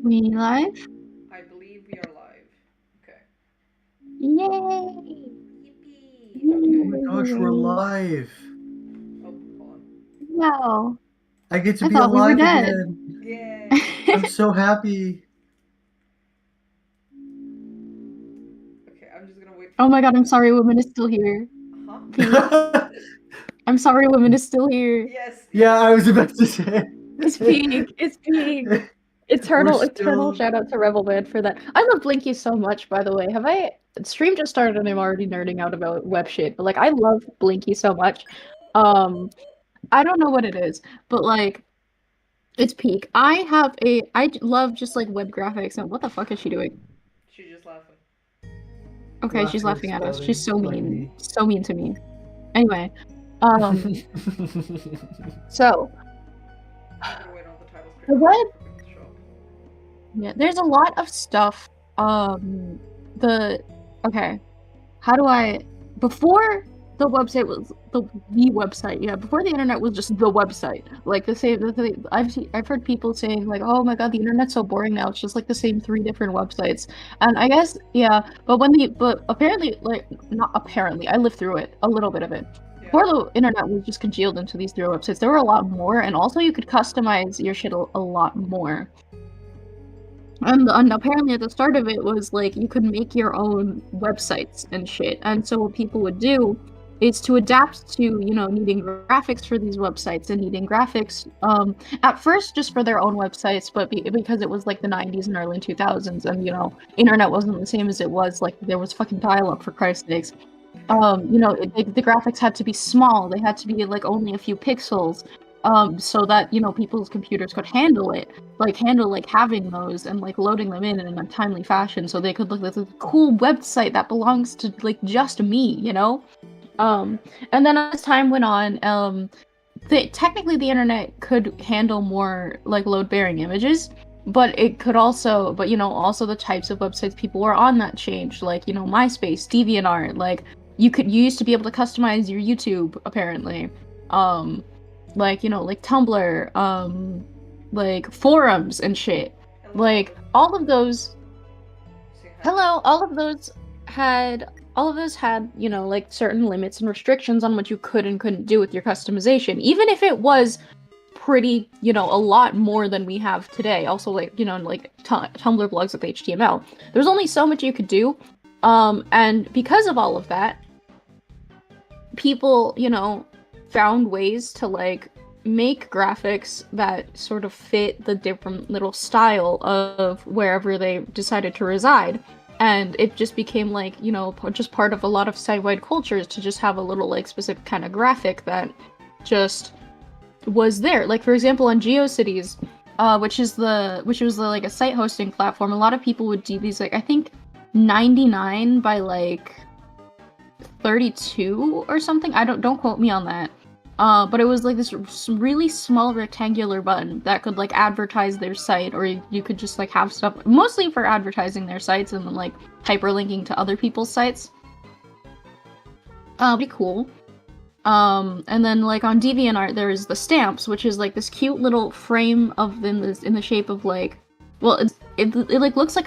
We live? I believe we are live. Okay. Yay! Yippee! Oh Okay. my gosh, we're Yay! live. Oh, hold on. Wow. I get to I be thought we were alive dead. again. Yay! I'm so happy. Okay, I'm just gonna wait for Oh my people god, I'm to. sorry, woman is still here. Huh? Peak. I'm sorry, woman is still here. Yes, Yeah, yes. I was about to say. It's peak. It's peak. We're Eternal still. shout out to Rebel Man for that. I love Blinky so much, by the way. Have I stream just started and I'm already nerding out about web shit, but like I love Blinky so much. Um I don't know what it is, but like it's peak. I love just like web graphics and what the fuck is she doing? She's just laughing. Okay, she's Laughing and laughing at us. She's spouting so like mean. me. So mean to me. Anyway, um, so I'm gonna wait on the title the screen web, for people to show up. yeah, there's a lot of stuff. The okay, how do I before the website was the website, yeah, before the internet was just the website. Like I've heard people saying like, "Oh my God, the internet's so boring now. It's just like the same three different websites." And I guess yeah, but apparently like not apparently, I lived through it, a little bit of it. Yeah. Before the internet was just congealed into these three websites, there were a lot more, and also you could customize your shit a lot more. And apparently at the start of it was like you could make your own websites and shit. And so what people would do is to adapt to, you know, needing graphics for these websites and needing graphics at first just for their own websites, but because it was like the 90s and early 2000s and, you know, internet wasn't the same as it was, like there was fucking dial-up for Christ's sakes. You know, the graphics had to be small. They had to be like only a few pixels, so that, you know, people's computers could handle it, handle like having those and like loading them in a timely fashion, so they could look like this cool website that belongs to like just me, you know. Um, and then as time went on, technically the internet could handle more like load-bearing images, but it could also, but you know, also the types of websites people were on that changed. Like, you know, MySpace, DeviantArt, like you used to be able to customize your YouTube apparently. Um, like, you know, like Tumblr, like forums and shit. Hello, Like Alden. all of those, Say hi. hello, all of those had, you know, like certain limits and restrictions on what you could and couldn't do with your customization, even if it was pretty, you know, a lot more than we have today. Also, like, you know, like Tumblr blogs with HTML. There's only so much you could do. And because of all of that, people, you know, found ways to like make graphics that sort of fit the different little style of wherever they decided to reside. And it just became like, you know, just part of a lot of site-wide cultures to just have a little like specific kind of graphic that just was there. Like for example, on GeoCities, which was the like a site hosting platform, a lot of people would do these like I think 99 by like 32 or something. I don't quote me on that. But it was like this really small rectangular button that could like advertise their site, or you could just like have stuff mostly for advertising their sites and then like hyperlinking to other people's sites. Pretty cool. And then like on DeviantArt, there's the stamps, which is like this cute little frame of in the shape of like, well, it like looks like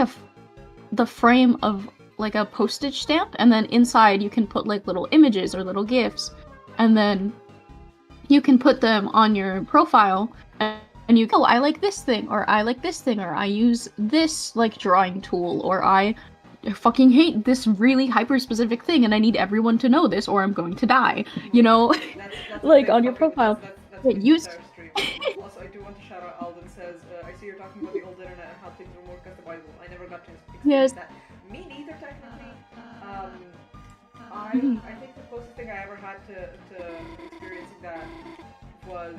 the frame of like a postage stamp, and then inside you can put like little images or little gifs, and then you can put them on your profile, and you go, I like this thing, or I like this thing, or I use this like drawing tool, or I fucking hate this really hyper specific thing and I need everyone to know this or I'm going to die, you know. That's a Like big on your topic. profile. That's But been the use entire stream. Also, I do want to shout out Alden says, I see you're talking about the old internet and how things were more customizable. I never got to experience yes. that. Me neither, technically. Um, Mhm. I think the closest thing I ever had to experiencing that was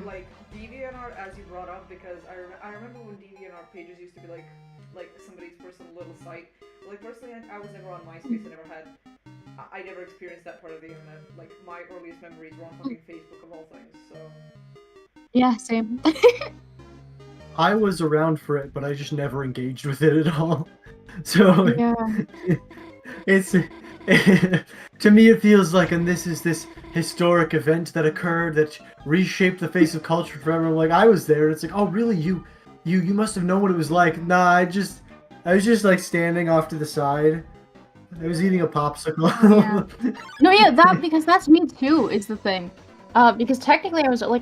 like DeviantArt, as you brought up, because I remember when DeviantArt pages used to be like somebody's personal little site. Like personally, I was never on MySpace. I never experienced that part of the internet. Like my earliest memories were on fucking Facebook of all things. So Yeah, same. I was around for it, but I just never engaged with it at all. So Yeah. it's to me it feels like, and this is this historic event that occurred that reshaped the face of culture forever. Like I was there, and it's like, oh really, You must have known what it was like. Nah, I was just like standing off to the side. I was eating a popsicle. Yeah. No, yeah, because that's me too, is the thing. Because technically I was on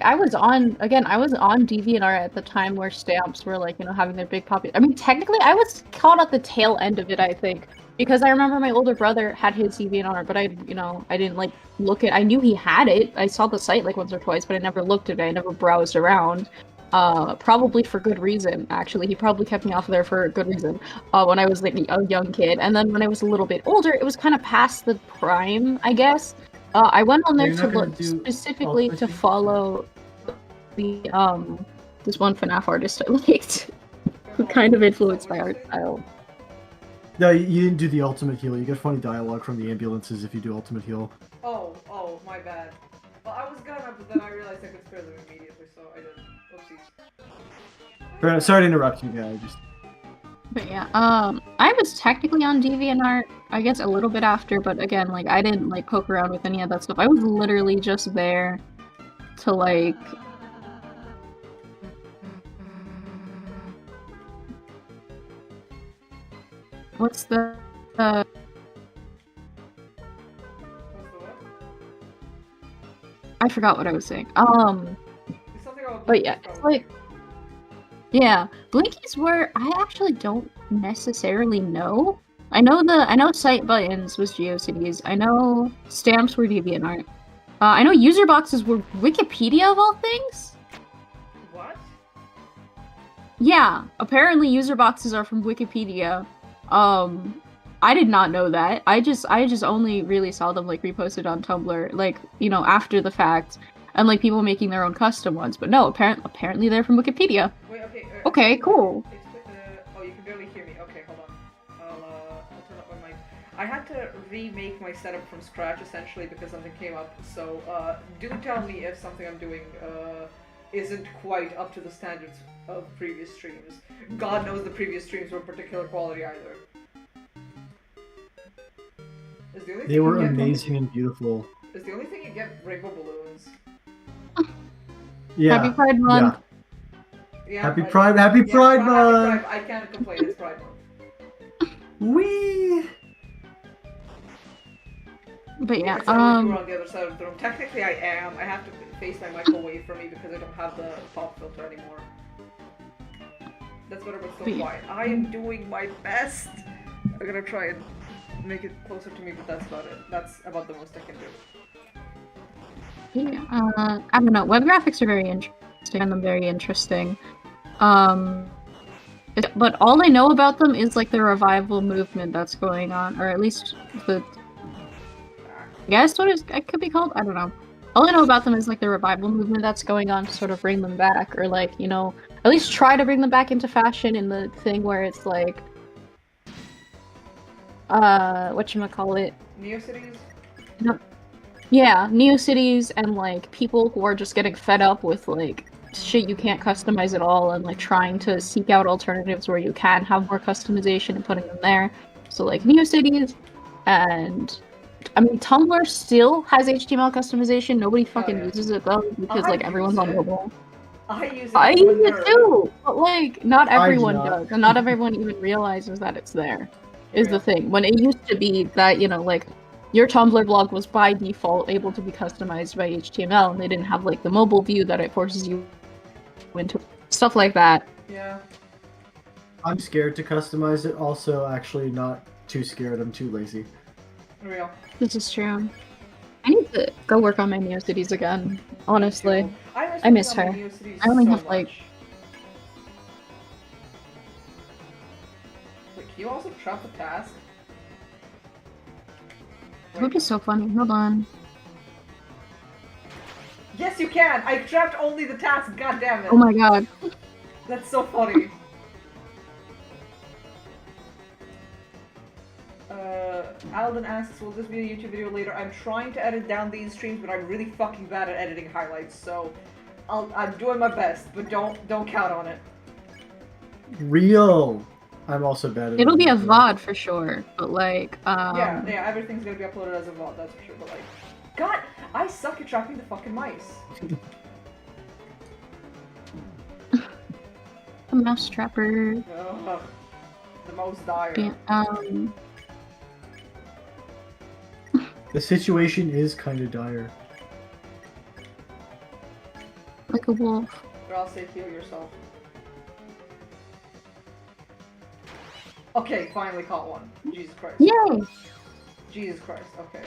DeviantArt at the time where stamps were like, having their big I mean, technically I was caught at the tail end of it, I think. Because I remember my older brother had his DeviantArt, but I didn't like look I knew he had it. I saw the site like once or twice, but I never looked at it. I never browsed around. Probably for good reason, actually. He probably kept me off of there for a good reason, when I was like a young kid. And then when I was a little bit older, it was kind of past the prime, I guess. I went on there to look specifically to follow the, this one FNAF artist I liked, who kind of influenced my art style. No, you didn't do the ultimate heal. You get funny dialogue from the ambulances if you do ultimate heal. Oh, my bad. Well, I was gonna, but then I realized I could spare them immediately, so I didn't. Oopsies. Sorry to interrupt you, guys. But yeah, I was technically on DeviantArt, I guess a little bit after, but again, like, I didn't, like, poke around with any of that stuff. I was literally just there to, like... What's the, I forgot what I was saying. But yeah, it's like... Yeah, Blinkies were... I actually don't necessarily know. I know site buttons was GeoCities. I know stamps were DeviantArt. I know user boxes were Wikipedia of all things. What? Yeah, apparently user boxes are from Wikipedia. I did not know that. I just only really saw them like reposted on Tumblr, like, after the fact. And like people making their own custom ones, but no, apparently they're from Wikipedia. Wait, okay. Okay, cool. Oh, you can barely hear me. Okay, hold on. I'll turn up my mic. I had to remake my setup from scratch essentially because something came up. So do tell me if something I'm doing isn't quite up to the standards of previous streams. God knows the previous streams were particular quality either. They were amazing and beautiful. Is the only thing you get rainbow balloons? Yeah. Happy Pride Month. Yeah, Happy Pride Month. I can't complain. It's Pride Month. Wee. But yeah, You were on the other side of the room. Technically, I am. I have to face my mic away from me because I don't have the pop filter anymore. That's better, but still quiet. I am doing my best. I'm gonna try and make it closer to me, but that's about it. That's about the most I can do. Yeah, I don't know. Web graphics are very interesting, and I'm very interesting. But all I know about them is like the revival movement that's going on, or at least I guess what it could be called. I don't know. All I know about them is like the revival movement that's going on to sort of bring them back, or like at least try to bring them back into fashion in the thing where it's like, whatchamacallit? NeoCities? No. Yeah, NeoCities and like people who are just getting fed up with like shit you can't customize at all, and like trying to seek out alternatives where you can have more customization and putting them there. So like NeoCities, and I mean Tumblr still has HTML customization. Nobody fucking uses it though because like everyone's on mobile. I use it too, but like not everyone does, and not everyone even realizes that it's there. Is the thing. When it used to be that like your Tumblr blog was by default able to be customized by HTML, and they didn't have like the mobile view that it forces you into, stuff like that. Yeah. I'm scared to customize it. Also, actually, not too scared. I'm too lazy. Real. This is true. I need to go work on my NeoCities again. Honestly, I miss her. I only have like. Wait, can you also trap the task? It would be so funny. Hold on. Yes, you can! I trapped only the task, god damn it! Oh my god. That's so funny. Alden asks, will this be a YouTube video later? I'm trying to edit down these streams, but I'm really fucking bad at editing highlights, so I'm doing my best, but don't count on it. Real! I'm also bad at It'll be a VOD for sure, but like, Yeah, everything's gonna be uploaded as a VOD, that's for sure, but like... God! I suck at trapping the fucking mice! the mouse trapper. The most dire. Yeah, The situation is kind of dire. like a wolf. Or I'll say heal yourself. Okay, finally caught one. Jesus Christ. Yay! Jesus Christ, okay.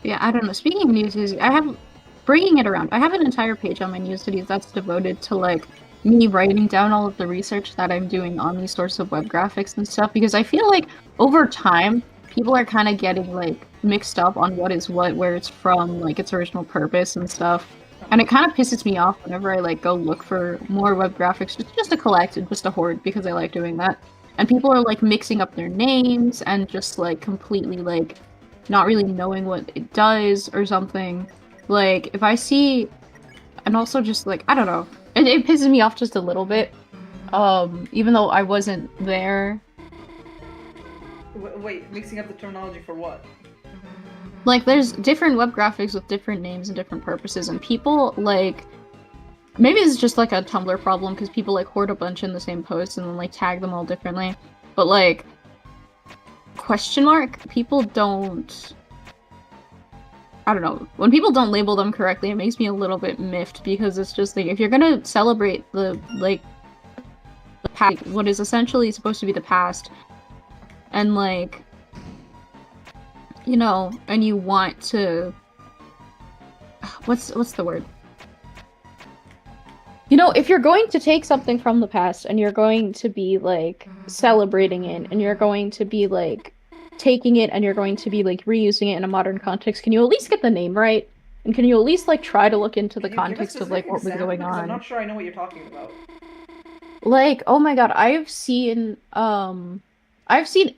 Yeah, I don't know. Speaking of news, I have bringing it around. I have an entire page on my news studies that's devoted to like me writing down all of the research that I'm doing on these sorts of web graphics and stuff because I feel like over time people are kind of getting like mixed up on what is what, where it's from, like its original purpose and stuff. And it kind of pisses me off whenever I like go look for more web graphics just to collect and just to hoard because I like doing that. And people are like mixing up their names and just like completely like not really knowing what it does or something. Like, if I see... And also just, like, I don't know. It pisses me off just a little bit. Even though I wasn't there. Wait, mixing up the terminology for what? Like, there's different web graphics with different names and different purposes, and people, like... Maybe it's just, like, a Tumblr problem, because people, like, hoard a bunch in the same post and then, like, tag them all differently. But, like... Question mark? People don't... I don't know. When people don't label them correctly, it makes me a little bit miffed, because it's just, like, if you're gonna celebrate the, like... the past, what is essentially supposed to be the past, and, like... You know, and you want to... What's the word? You know, if you're going to take something from the past and you're going to be, like, celebrating it, and you're going to be, like, taking it and you're going to be, like, reusing it in a modern context, can you at least get the name right? And can you at least, like, try to look into the context of, like, what was going on? I'm not sure I know what you're talking about. Like, oh my god, I've seen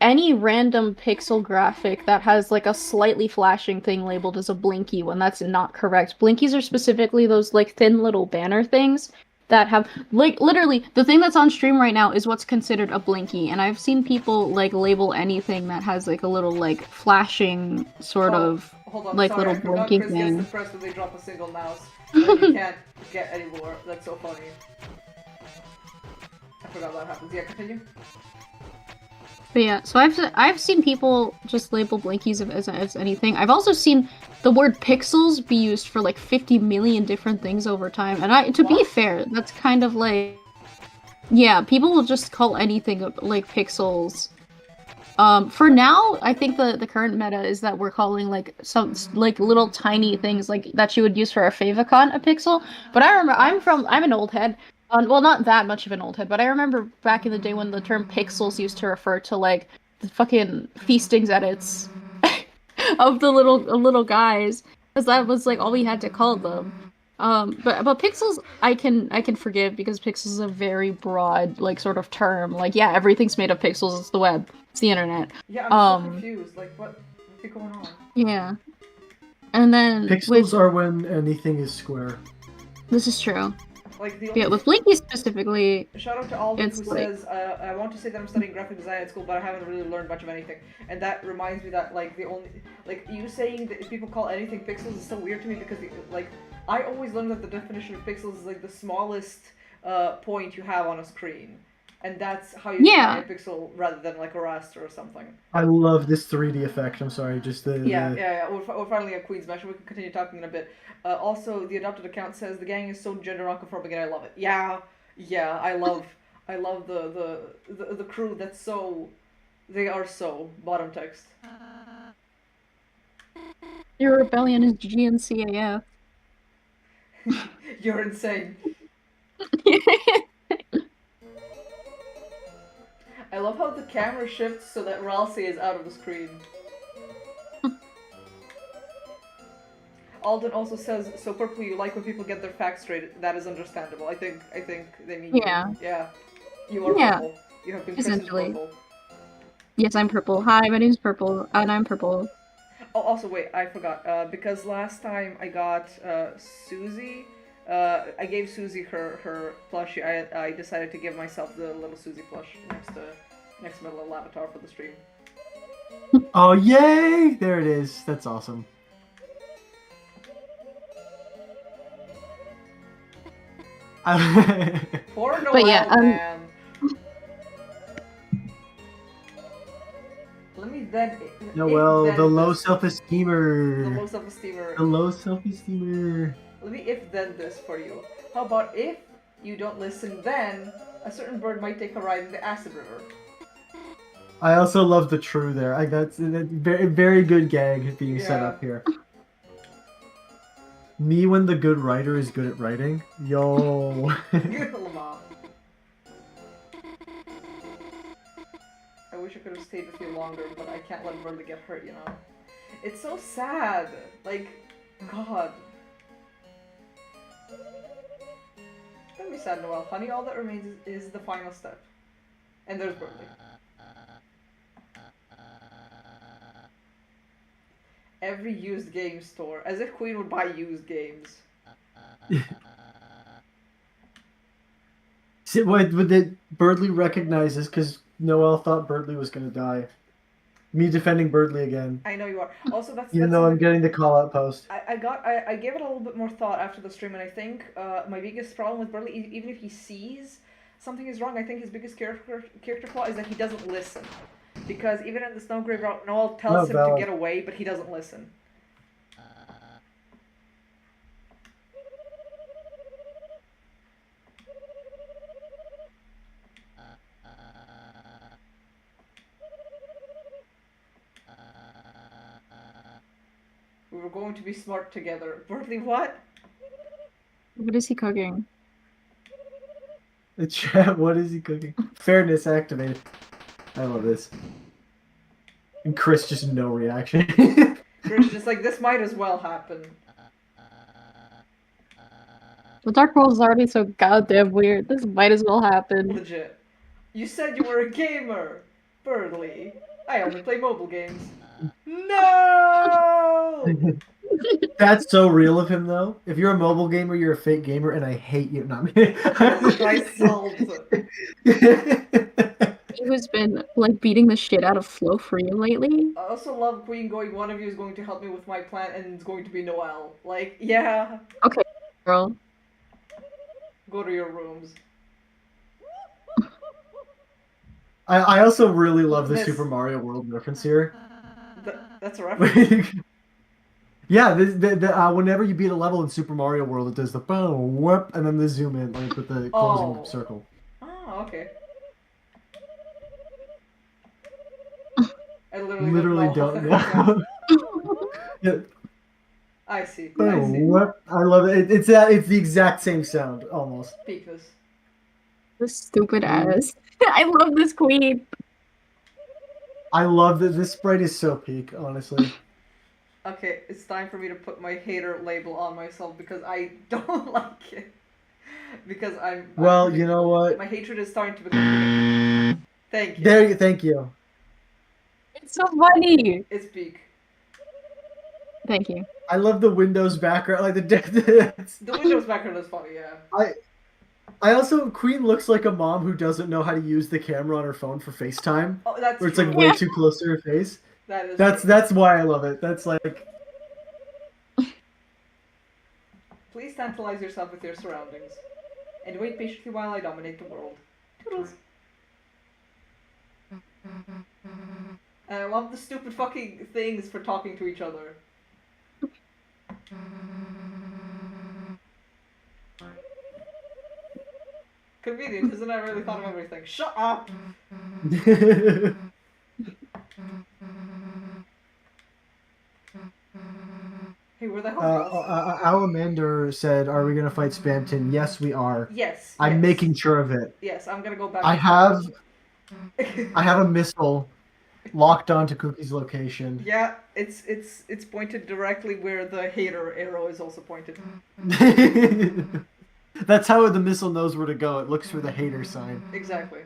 any random pixel graphic that has, like, a slightly flashing thing labeled as a blinky when that's not correct. Blinkies are specifically those, like, thin little banner things that have, like, literally, the thing that's on stream right now is what's considered a blinky, and I've seen people, like, label anything that has, like, a little, like, flashing sort of, hold on, like, sorry, little blinky Chris thing. Gets depressed when they drop a single mouse, and you can't get any more. That's so funny. I forgot that happens. Yeah, continue. But yeah, so I've seen people just label blinkies as anything. I've also seen the word pixels be used for like 50 million different things over time. And to be fair, that's kind of like, yeah, people will just call anything like pixels. For now, I think the current meta is that we're calling like some like little tiny things like that you would use for a favicon a pixel. But I remember I'm an old head. Well, not that much of an old head, but I remember back in the day when the term pixels used to refer to, like, the fucking feastings edits of the little guys, because that was, like, all we had to call them. But pixels, I can forgive, because pixels is a very broad, like, sort of term. Like, yeah, everything's made of pixels, it's the web, it's the internet. Yeah, I'm so confused, like, what's going on? Yeah. And then... Pixels are when anything is square. This is true. Like the yeah, with Blinky specifically, shout out to Alden who like... says, I want to say that I'm studying graphic design at school, but I haven't really learned much of anything. And that reminds me that, like, the only, like, you saying that if people call anything pixels is so weird to me because, like, I always learned that the definition of pixels is, like, the smallest point you have on a screen. And that's how you define a pixel rather than, like, a raster or something. I love this 3D effect, I'm sorry, just the... Yeah, we're finally at Queen's Mesh, we can continue talking in a bit. Also, the adopted account says, the gang is so gender non-conforming and I love it. Yeah, I love the crew that's so... They are so... Bottom text. Your rebellion is GNCAF. You're insane. I love how the camera shifts so that Ralsei is out of the screen. Alden also says, so Purple, you like when people get their facts straight. That is understandable. I think they mean you. Yeah. You are purple. You have been christened purple. Yes, I'm purple. Hi, my name's Purple, and I'm purple. Oh, also, wait, I forgot. Because last time I got Susie, I gave Susie her plushie. I decided to give myself the little Susie plush next to my little avatar for the stream. Oh, yay! There it is. That's awesome. Poor Noel, But yeah, man. Let me then. Noel, if the then low this- self-esteemer. The low self-esteemer. The low self-esteemer. Let me if then this for you. How about if you don't listen then, a certain bird might take a ride in the acid river. I also love the true there. That's a very good gag being set Yeah. up here. Me when the good writer is good at writing. Yo. Lamar. I wish I could have stayed with you longer, but I can't let Burley get hurt, you know? It's so sad. Like, God. Don't be sad, Noel. Honey, all that remains is the final step. And there's Burley. Every used game store. As if Queen would buy used games. See, would Birdley recognize this because Noel thought Birdley was gonna die. Me defending Birdley again. I know you are. Also, that's Even though I'm getting the call out post. I gave it a little bit more thought after the stream, and I think my biggest problem with Burley, even if he sees something is wrong, I think his biggest character flaw is that he doesn't listen. Because even in the Snowgrave route, Noel tells him to get away, but he doesn't listen. We were going to be smart together. Burley, what? what is he cooking? The chat, what is he cooking? Fairness activated. I love this. And Chris just no reaction. Chris just like, this might as well happen. The Dark World is already so goddamn weird. This might as well happen. Legit. You said you were a gamer, Burley. I only play mobile games. No! That's so real of him, though. If you're a mobile gamer, you're a fake gamer, and I hate you. Not me. I sold. Who's been like beating the shit out of Flo for you lately? I also love Queen going, one of you is going to help me with my plan, and it's going to be Noel. Like, yeah. Okay, girl. Go to your rooms. I also really love the This- Super Mario World reference here. That's a reference. Yeah, whenever you beat a level in Super Mario World, it does the boom, whoop, and then the zoom in, like with the closing Oh. circle. Oh, okay. I Literally don't know. Yeah, I see. I boom, see. whoop. I love it. It's the exact same sound, almost. Peek this. This stupid ass. I love this queen. I love that this sprite is so peak, honestly. Okay, it's time for me to put my hater label on myself because I don't like it. Because Well, you know what? my hatred is starting to become. Thank you. Thank you. It's so funny. It's peak. Thank you. I love the Windows background, like the The Windows background is funny, yeah. I also Queen looks like a mom who doesn't know how to use the camera on her phone for FaceTime, Oh, that's where it's true. like way too close to her face. That is true. That's why I love it. That's like Please tantalize yourself with your surroundings. And wait patiently while I dominate the world. Toodles. And I love the stupid fucking things for talking to each other. Convenient, isn't it? I really thought of everything. Shut up! Hey, where the hell Alamander said, "Are we gonna fight Spamton?" Yes, we are. Yes. I'm yes. making sure of it. Yes, I'm gonna go back. I have a missile locked onto Cookie's location. Yeah, it's pointed directly where the hater arrow is also pointed. That's how the missile knows where to go. It looks for the hater sign. Exactly.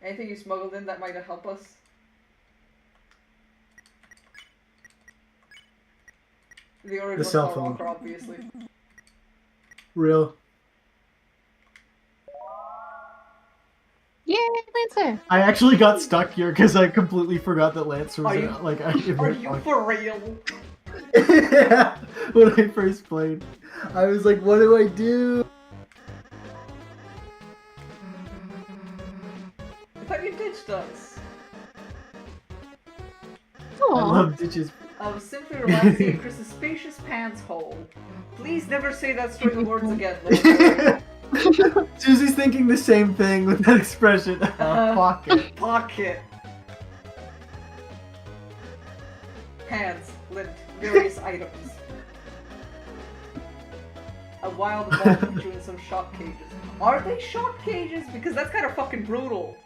Anything you smuggled in that might help us? The orange The was cell Paul phone. Walker, obviously. Real. Yay, Lancer! I actually got stuck here because I completely forgot that Lancer was Are you- like. Are you for real? Yeah, when I first played, I was like, "What do I do?" you ditched us. I love ditches. I was simply relaxing in Chris's spacious pants hole. Please never say that string of words again, little boy. Susie's thinking the same thing with that expression. Pocket. Pocket. Pants, lint, various items. A wild ball put you in some shock cages. Are they shock cages? Because that's kind of fucking brutal.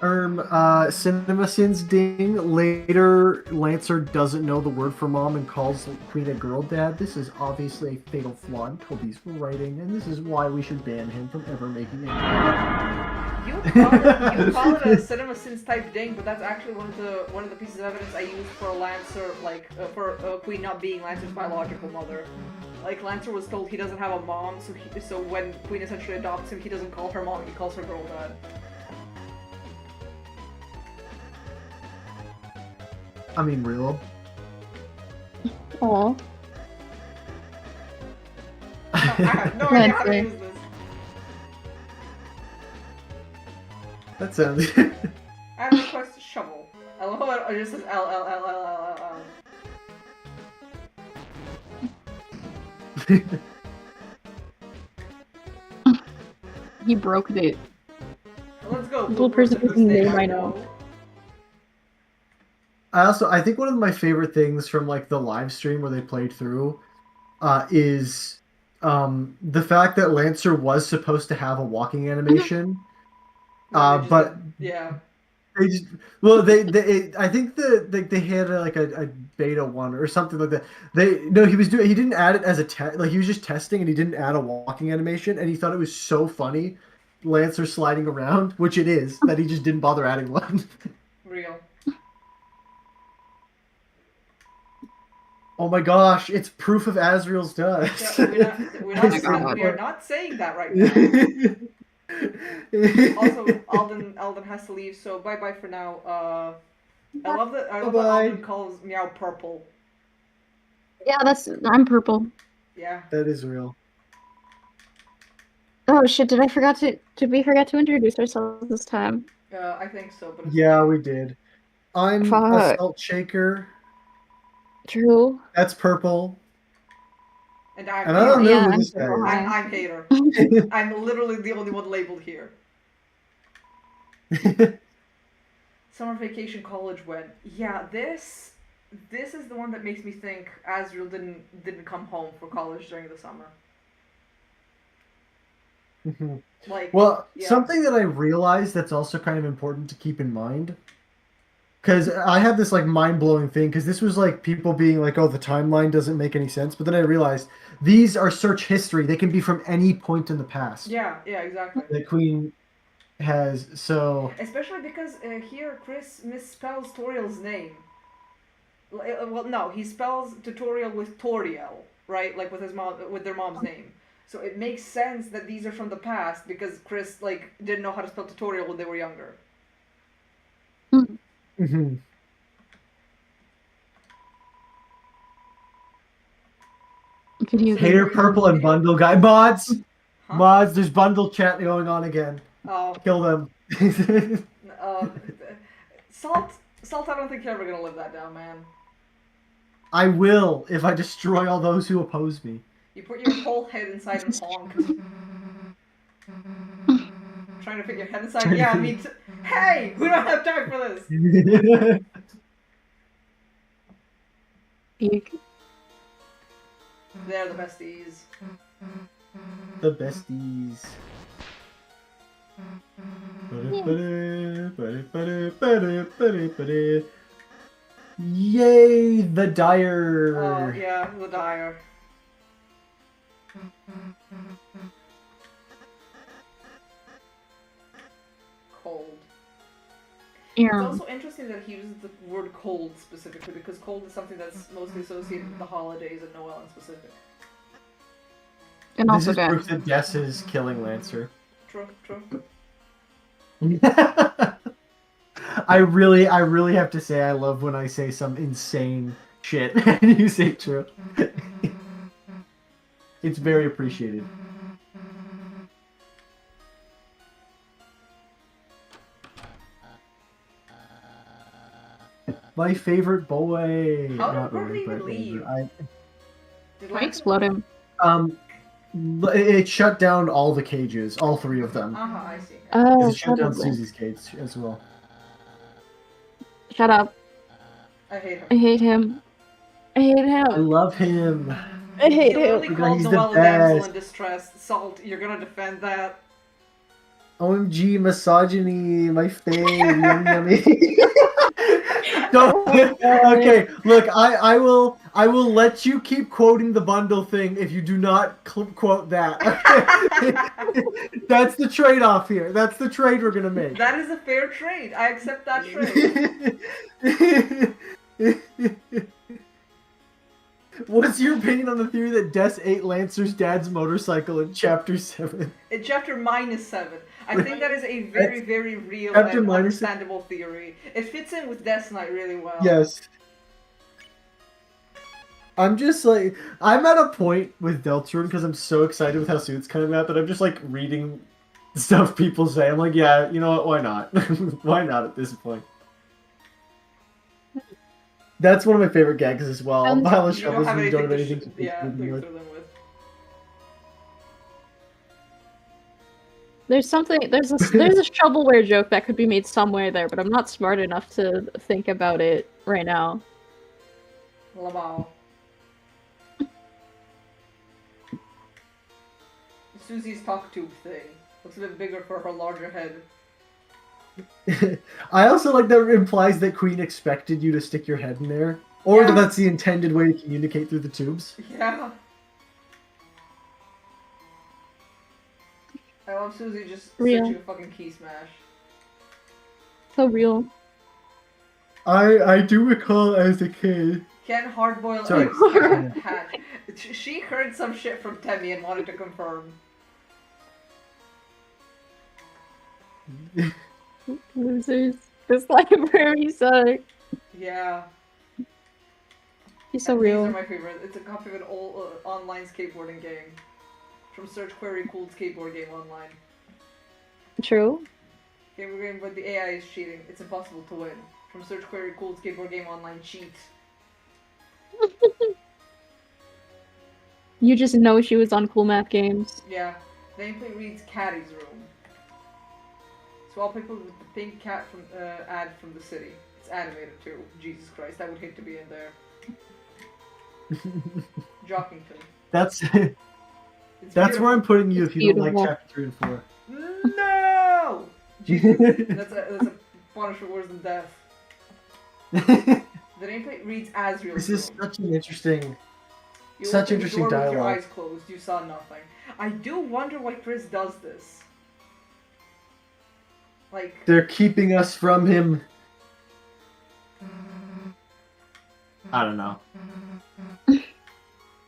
CinemaSins ding. Later, Lancer doesn't know the word for mom and calls Queen a girl dad. This is obviously a fatal flaw in Toby's writing, and this is why we should ban him from ever making it. You call it a CinemaSins type ding, but that's actually one of the pieces of evidence I used for Lancer, like for Queen not being Lancer's biological mother. Like Lancer was told he doesn't have a mom, so when Queen essentially adopts him, he doesn't call her mom, he calls her girl dad. I mean, real. Aw. I have no idea how to use this. That sounds. I request a shovel. I love how it just says L L L L L L. He broke it. Let's go. Little person whose name I know. I think one of my favorite things from like the live stream where they played through is the fact that Lancer was supposed to have a walking animation, but yeah, they just I think they had a beta one or something like that. He didn't add it as a test, like he was just testing and he didn't add a walking animation and he thought it was so funny, Lancer sliding around, which it is, that he just didn't bother adding one. Real. Oh my gosh, it's proof of Azrael's dust. Yeah, we are not saying that right now. Also, Alden has to leave, so bye bye for now. I love that Alden calls Meow purple. Yeah, I'm purple. Yeah. That is real. Oh shit, did we forget to introduce ourselves this time? I think so, but yeah, we did. I'm a salt shaker. True. That's purple. And I don't know who this guy is. I'm hater. I'm literally the only one labeled here. Summer vacation college went. Yeah, this is the one that makes me think Azrael didn't come home for college during the summer. Something that I realized that's also kind of important to keep in mind, because I had this like mind-blowing thing, because this was like people being like, oh, the timeline doesn't make any sense, but then I realized these are search history. They can be from any point in the past. Yeah, exactly. The Queen has, so... Especially because here Chris misspells Toriel's name. Well, no, he spells tutorial with Toriel, right? Like with their mom's name. So it makes sense that these are from the past because Chris like didn't know how to spell tutorial when they were younger. Mm-hmm. Hater purple and bundle guy mods. Huh? Mods, there's bundle chat going on again. Oh. Kill them. Salt, I don't think you're ever gonna live that down, man. I will if I destroy all those who oppose me. You put your whole head inside and honk. Trying to fit your head inside? Yeah, me too. Hey! We don't have time for this! They're the besties. The besties. Yay, the dyer! Oh, yeah, the dyer. Cold. Yeah. It's also interesting that he uses the word cold specifically, because cold is something that's mostly associated with the holidays and Noel in specific. And this also is proof that Des is killing Lancer. True. I really have to say I love when I say some insane shit and you say true. It's very appreciated. My favorite boy. How did Not Berkeley really, even but leave? Did I Lantern- explode him. It shut down all the cages, all 3 of them. I see. Oh, It shut down probably. Susie's cage as well. Shut up. I hate him. I hate him. I hate I him. love him. I hate He literally him. called He's the Noelle a damsel best. in distress. Salt, you're gonna defend that? OMG, misogyny, my fave, yummy yummy. Don't. Okay, look, I will let you keep quoting the bundle thing if you do not quote that. Okay, that's the trade-off here. That's the trade we're gonna make. That is a fair trade. I accept that trade. What's your opinion on the theory that Des ate Lancer's dad's motorcycle in Chapter 7? In chapter -7. I think that is a very, very real Chapter and minus- understandable theory. It fits in with Death Knight really well. Yes. I'm just like, I'm at a point with Deltarune because I'm so excited with how soon it's coming out that I'm just like reading stuff people say. I'm like, yeah, you know what? Why not? Why not at this point? That's one of my favorite gags as well. And Pile of You don't shovels have and you don't anything have to anything to yeah, feed them think with. through them with. There's something. There's a shovelware joke that could be made somewhere there, but I'm not smart enough to think about it right now. Lamau. Susie's talk tube thing. Looks a bit bigger for her larger head. I also like that it implies that Queen expected you to stick your head in there. Or Yeah. that that's the intended way to communicate through the tubes. Yeah. I love Susie just Real. searching a fucking key smash. So real. I do recall as a kid. Can hardboiled Sorry. eggs hatch? She heard some shit from Temmie and wanted to confirm. Losers. This library sucks. Yeah. He's so And real. These are my favorite. It's a copy of an old online skateboarding game. From Search Query Cooled Skateboard Game Online. True. Game but the AI is cheating. It's impossible to win. From Search Query Cooled Skateboard Game Online cheat. You just know she was on Cool Math Games. Yeah. Nameplate reads Caddy's Room. Swap people with the pink cat from ad from the city. It's animated too. Jesus Christ, I would hate to be in there. Jockington. That's It's that's where I'm putting you if you don't Beautiful. like chapter 3 and 4. No! Jesus, that's a punishment worse than death. The nameplate reads Asriel's This is room. such an interesting. You such opened the interesting door with your dialogue. eyes closed. You saw nothing. I do wonder why Chris does this. Like, They're keeping us from him. I don't know.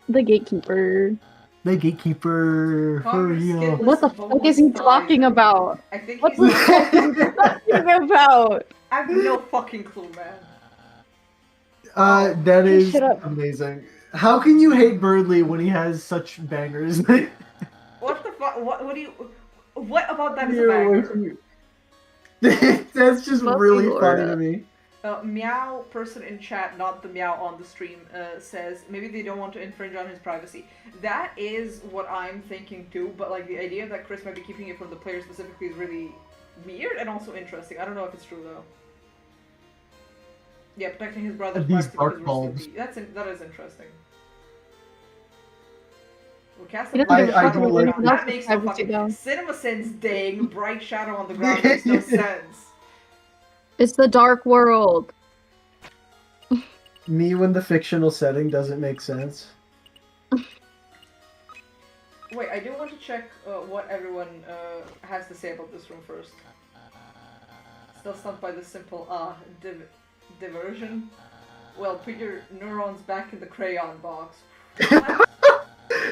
The gatekeeper. The gatekeeper for Congress real. skinless What the boneless fuck is he thighs. talking about? I think What he's the not- fuck is he talking about? I have no fucking clue, man. That is Shut up. amazing. How can you hate Birdley when he has such bangers? What the fuck? What do you? What about that is a You're banger? away That's just Fucking really funny Laura. to me. Meow person in chat, not the meow on the stream, says maybe they don't want to infringe on his privacy. That is what I'm thinking too, but like the idea that Chris might be keeping it from the player specifically is really weird and also interesting. I don't know if it's true though. Yeah, protecting his brother's These privacy dark because bulbs. that is interesting. Well, cast He doesn't give a fuck that about anyone else's makes no privacy, fucking though. CinemaSins dang bright shadow on the ground makes no sense. It's the dark world. Me when the fictional setting doesn't make sense. Wait, I do want to check what everyone has to say about this room first. Still stumped by the simple diversion. Well, put your neurons back in the crayon box.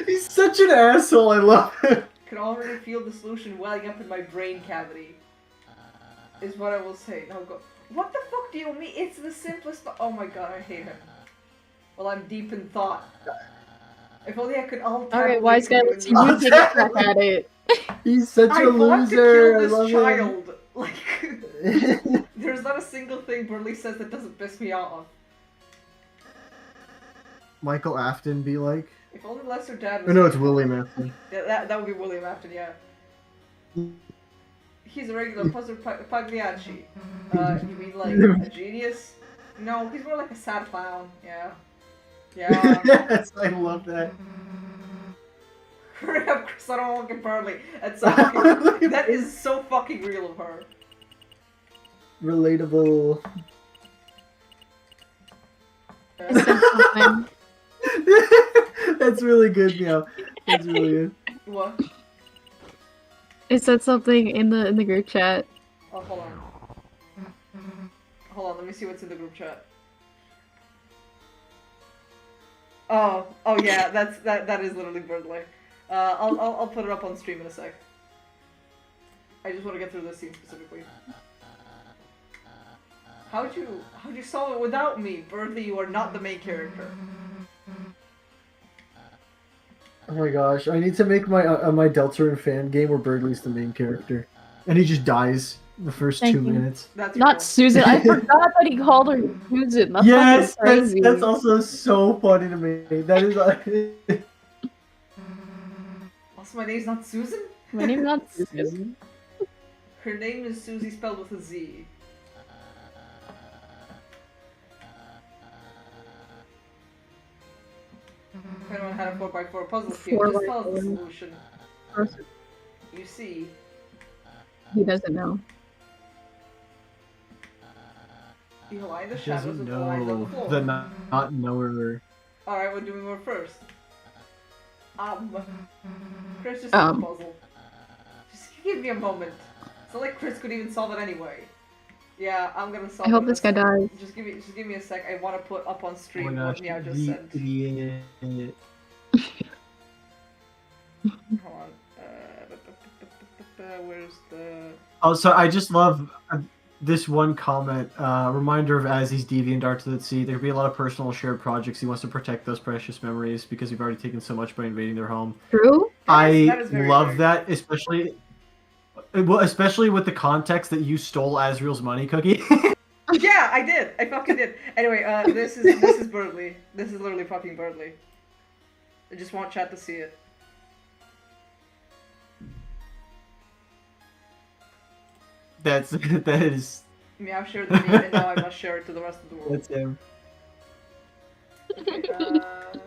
He's such an asshole. I love it. Can already feel the solution welling up in my brain cavity. Is what I will say. Now go. What the fuck do you mean? It's the simplest. Oh my god, I hate him. Well, I'm deep in thought. If only I could all. Alright, wise guy, let's see Oh, you take a crack at it. He's such I a want to loser. kill I love this him. child. Like. There's not a single thing Burley says that doesn't piss me off. Michael Afton be like? If only Lesser Dad Oh was. no, it's William Afton. Yeah, that would be William Afton, yeah. He's a regular Puzzle Pagliacci. You mean like a genius? No, he's more like a sad clown. Yeah. Yeah. Yes, I love that. Hurry up, Chris, I don't want to get Burley. That's so fucking, that is so fucking real of her. Relatable. That's really good, Meow. That's really good. What? I said something in the group chat. Oh, hold on. Hold on, let me see what's in the group chat. Oh yeah, that is literally Birdley. I'll put it up on stream in a sec. I just want to get through this scene specifically. How'd you solve it without me? Birdley, you are not the main character. Oh my gosh, I need to make my my Deltarune fan game where Birdley's the main character. And he just dies in the first Thank 2 you. minutes. That's Not cool. Susan. I forgot that he called her Susan. That's Yes, fucking crazy. that's also so funny to me. That is like... Also, my name's not Susan? My name's not Susan. Her name is Susie spelled with a Z. If anyone had a 4x4 puzzle cube, just tell us the solution. You see. He doesn't know. You lie in the He shadows doesn't with the lines on the know floor. the not knower. Alright, what do we want first? Chris, just solve the puzzle. Just give me a moment. It's not like Chris could even solve it anyway. Yeah, I'm gonna solve it. I hope this guy dies. Just give me a sec. I want to put up on stream Oh my what gosh, Meow just the sent. idiot. Hold on. Where's the... Oh, so I just love this one comment. Reminder of as he's DeviantArt at sea, there could be a lot of personal shared projects. He wants to protect those precious memories because we've already taken so much by invading their home. True? That is I very love true. that, especially with the context that you stole Asriel's money, Cookie. Yeah, I did. I fucking did. Anyway, this is Birdley. This is literally fucking Birdley. I just want chat to see it. That is. Meow shared the meme, and now I must share it to the rest of the world. That's him. Okay,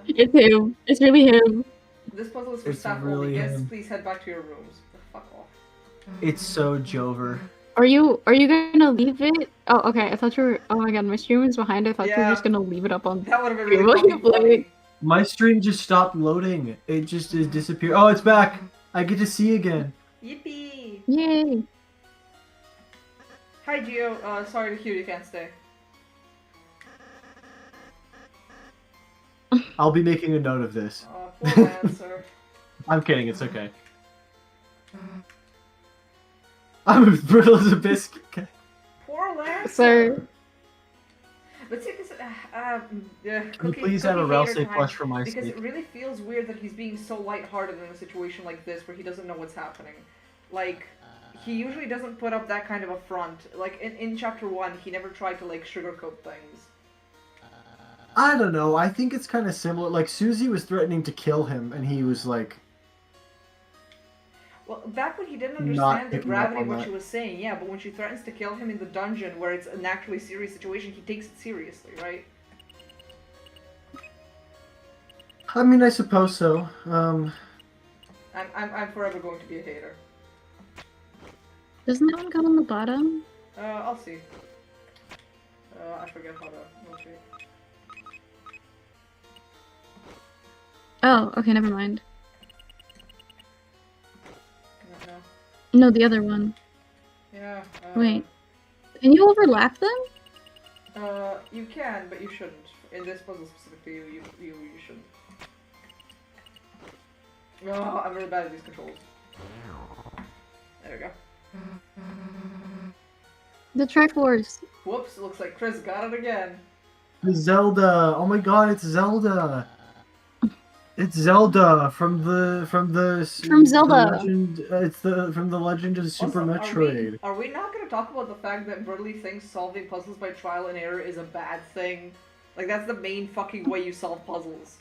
It's him. It's really him. this puzzle is for It's staff really only. Guests, him. please head back to your rooms. Fuck off. It's so Jover. Are you gonna leave it? Oh, okay. I thought you were. Oh my god, my stream is behind. I thought you were Yeah. just gonna leave it up on. That would have been You're really looking fucking funny. My stream just stopped loading. It just disappeared. Oh, it's back. I get to see again. Yippee! Yay! Hi Gio, sorry to hear you can't stay. I'll be making a note of this. Poor answer. I'm kidding. It's okay. I'm as brittle as a biscuit. Okay. Poor Lancer. Sir. But see, this, Can you Cookie, please have a Cookie Ralsei hater time, plush for my because sake? it really feels weird that he's being so lighthearted in a situation like this where he doesn't know what's happening. Like, he usually doesn't put up that kind of a front. Like, in chapter 1, he never tried to, like, sugarcoat things. I don't know. I think it's kind of similar. Like, Susie was threatening to kill him, and he was like... Well, back when he didn't Not understand the picking up gravity of on what that. she was saying, yeah, but when she threatens to kill him in the dungeon where it's an actually serious situation, he takes it seriously, right? I mean, I suppose so. I'm forever going to be a hater. Doesn't that one go on the bottom? I'll see. I forget how to rotate. Oh, okay, never mind. No. No, the other one. Yeah. Wait. Can you overlap them? You can, but you shouldn't. In this puzzle specifically, you shouldn't. Oh, I'm really bad at these controls. There we go. The Triforce. Whoops, looks like Chris got it again. Zelda! Oh my god, it's Zelda! It's Zelda from Zelda. legend. It's from the Legend of Super Also, Metroid. Are we not gonna talk about the fact that Burley thinks solving puzzles by trial and error is a bad thing? Like, that's the main fucking way you solve puzzles.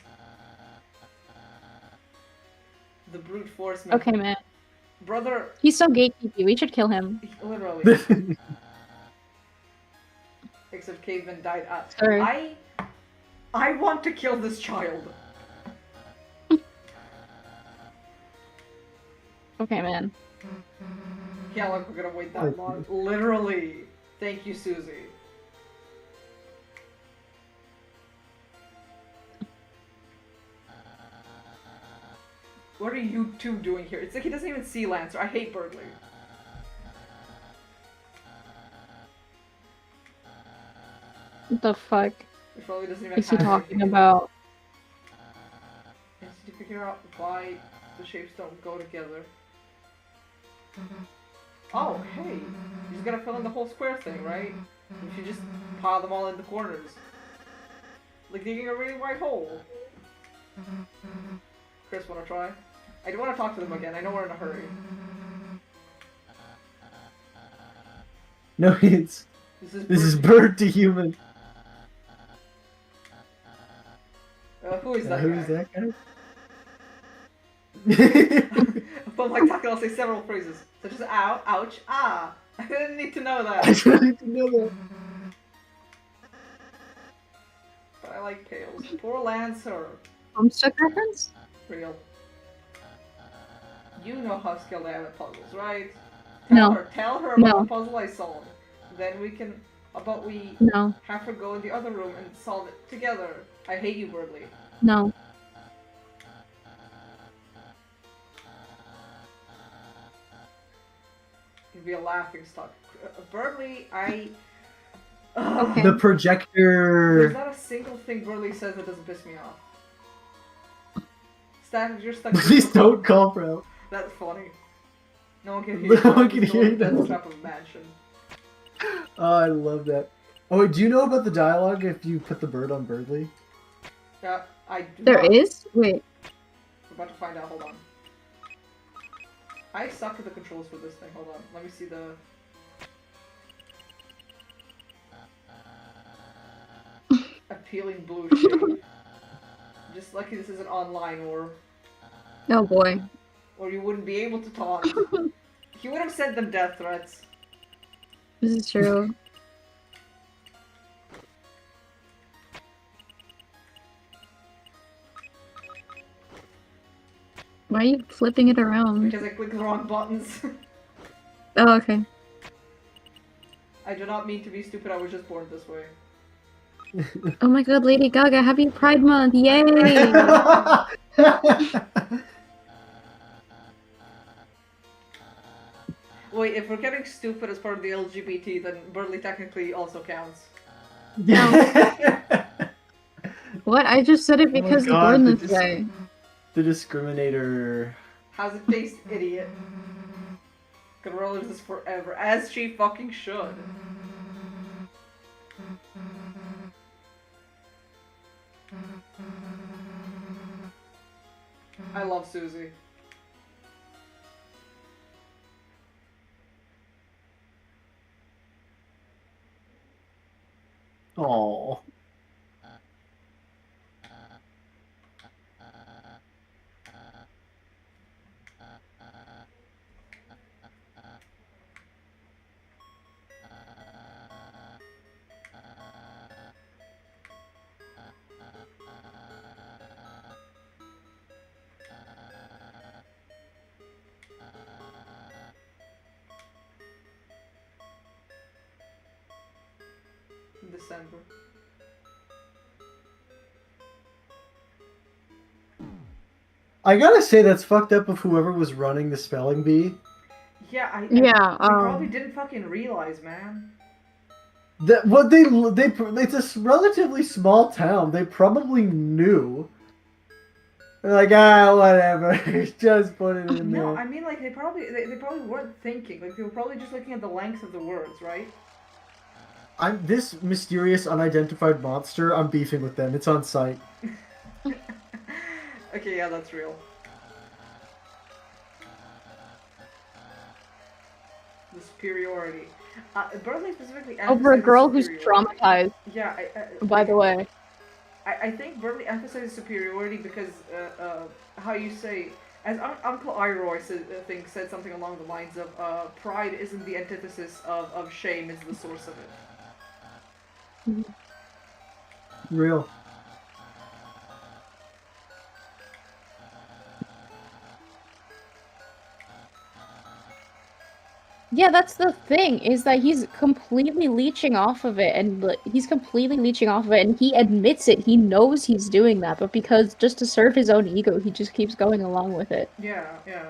The brute force method. Okay, man. Brother... He's so gatekeepy, we should kill him. Literally. Except Caveman died out. Sorry. I want to kill this child. Okay, man. Yeah, look, we're gonna wait that long. Literally. Thank you, Susie. What are you two doing here? It's like he doesn't even see Lancer. I hate Burgley. What the fuck He probably doesn't even is he talking about? He has to figure out why the shapes don't go together. Oh, hey! He's gonna fill in the whole square thing, right? We should just pile them all in the corners. Like digging a really wide hole. Chris, wanna try? I do want to talk to them again. I know we're in a hurry. No, this is bird to human. Who is that Who's that guy? But like Taka, I'll say several phrases, such as ow, ouch, ah. I didn't need to know that. I didn't need to know that. But I like Tails. Poor Lancer. Homestuck reference? Real. You know how skilled I am at puzzles, right? No. Tell her about the puzzle I solved. Then we can... How about we have her go in the other room and solve it together? I hate you, Birdly. No. You'd be a laughing stock. Birdly, I... Okay. The projector. There's not a single thing Birdly says that doesn't piss me off. Staff, you're stuck. Please don't call, bro. That's funny. No one can hear you. No one can hear you. That's the trap of a mansion. Oh, I love that. Oh, wait, do you know about the dialogue if you put the bird on Birdly? Yeah, I do. There is? Wait. We're about to find out. Hold on. I suck at the controls for this thing. Hold on. Let me see the... Appealing blue shade. Just lucky this isn't online, or... Oh boy. Or you wouldn't be able to talk. He would have sent them death threats. This is true. Why are you flipping it around? Because I clicked the wrong buttons. Oh, okay. I do not mean to be stupid, I was just born this way. Oh my god, Lady Gaga, happy Pride Month! Yay! Wait, if we're getting stupid as part of the LGBT, then Burley technically also counts. What? I just said it because you're born this way. The discriminator. How's it taste, idiot? Gonna roll this forever, as she fucking should. I love Susie. Aww. December. I gotta say that's fucked up of whoever was running the spelling bee. Yeah, I probably didn't fucking realize, man. That what it's a relatively small town. They probably knew. They're like, whatever. Just put it in there. No, I mean like they probably weren't thinking. Like they were probably just looking at the length of the words, right? I'm this mysterious unidentified monster. I'm beefing with them. It's on site. Okay, yeah, that's real. The superiority. Berkeley specifically Over a emphasizes girl who's superiority. traumatized, Yeah, by the way. I think Berkeley emphasizes superiority because, how you say, as Uncle Iroy said something along the lines of, pride isn't the antithesis of shame, is the source of it. Real. Yeah, that's the thing, is that he's completely leeching off of it, and he admits it. He knows he's doing that, but because just to serve his own ego, he just keeps going along with it. Yeah, yeah.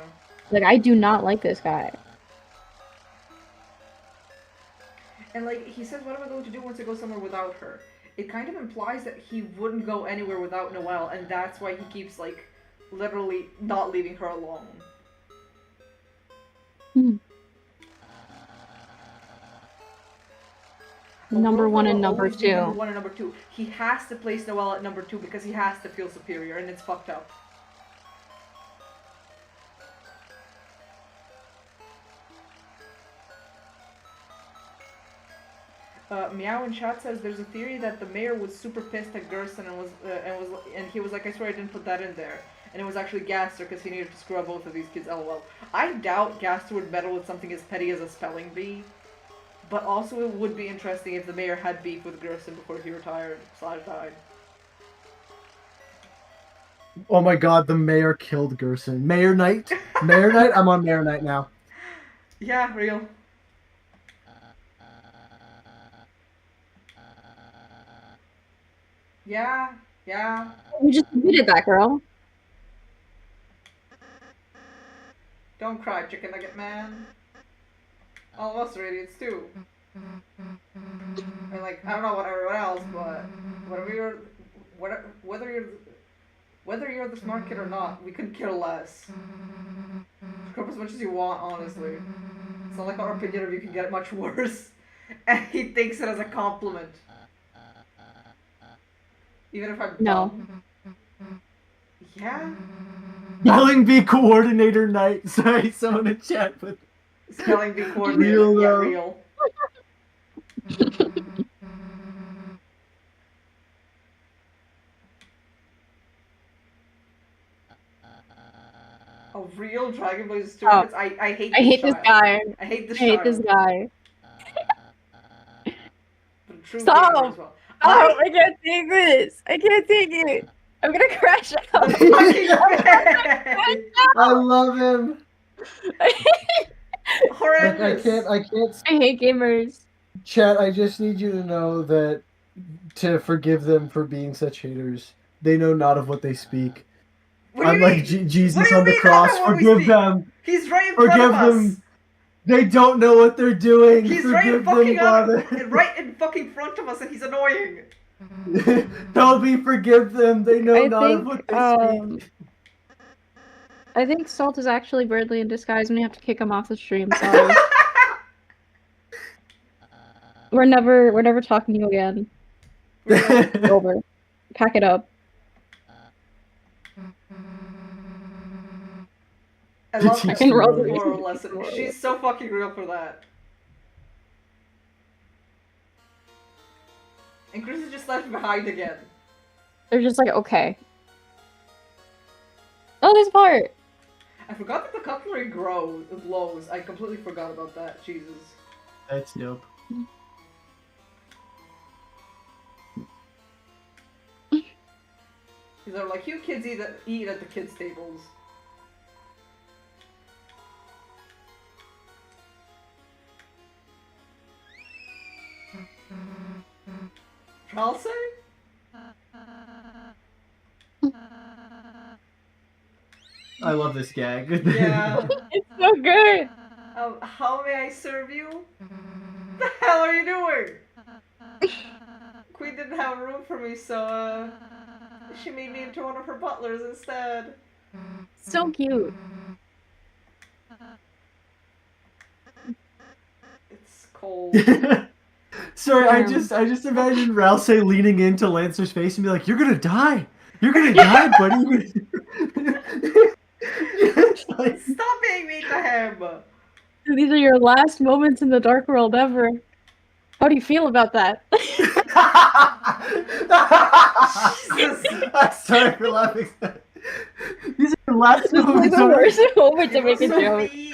Like, I do not like this guy. And like, he says, what am I going to do once I go somewhere without her? It kind of implies that he wouldn't go anywhere without Noelle, and that's why he keeps, like, literally not leaving her alone. Number one and number two. Number 1 and number 2. He has to place Noelle at number 2 because he has to feel superior, and it's fucked up. Meow in chat says there's a theory that the mayor was super pissed at Gerson and he was like, I swear I didn't put that in there. And it was actually Gaster because he needed to screw up both of these kids, lol. I doubt Gaster would meddle with something as petty as a spelling bee. But also it would be interesting if the mayor had beef with Gerson before he retired / died. Oh my god, the mayor killed Gerson. Mayor Knight? Mayor Knight? I'm on Mayor Knight now. Yeah, real. Yeah, yeah. You just admitted that, girl. Don't cry, chicken nugget man. All of us are idiots too. And like, I don't know about everyone else, but whether you're the smart kid or not, we couldn't care less. Screw up as much as you want, honestly. It's not like our opinion of you can get much worse. And he takes it as a compliment. Even if I'm dumb. Yeah? Spelling bee coordinator Knight. Sorry, someone in chat put Spelling bee coordinator. Real, yeah, though. real. Oh, real Dragon Blaze Stewards? I hate this guy. I hate this I hate this guy. But a true Stop! gamer as well. Oh, I can't take this! I can't take it! I'm gonna crash out! The fucking bed! I love him. Horrendous! I can't. I hate gamers. Chat, I just need you to know that to forgive them for being such haters. They know not of what they speak. I'm like Jesus on the cross. Forgive them. He's right in front of us. Them. They don't know what they're doing. He's Forgive right in fucking front of us, and he's annoying. Toby, forgive them. They know not of what they speak. I think Salt is actually Birdly in disguise, and we have to kick him off the stream. Sorry. We're never talking to you again. Over. Pack it up. I love I can roll the moral lesson. She's so fucking real for that. And Chris is just left behind again. They're just like, okay. Oh, this part! I forgot that the cutlery glows. I completely forgot about that. Jesus. That's dope. These are like, you kids eat at the kids' tables. Chelsea? I love this gag. Yeah. It's so good! How may I serve you? The hell are you doing? Queen didn't have room for me, so, she made me into one of her butlers instead. So cute. It's cold. Sorry, I just imagine Ralsei leaning into Lancer's face and be like, "You're gonna die. You're gonna die, buddy. Stop being mean to him! These are your last moments in the Dark World ever. How do you feel about that? Jesus! I'm sorry for laughing. These are your last This is like moments. the worst moment to You're make a so joke. mean!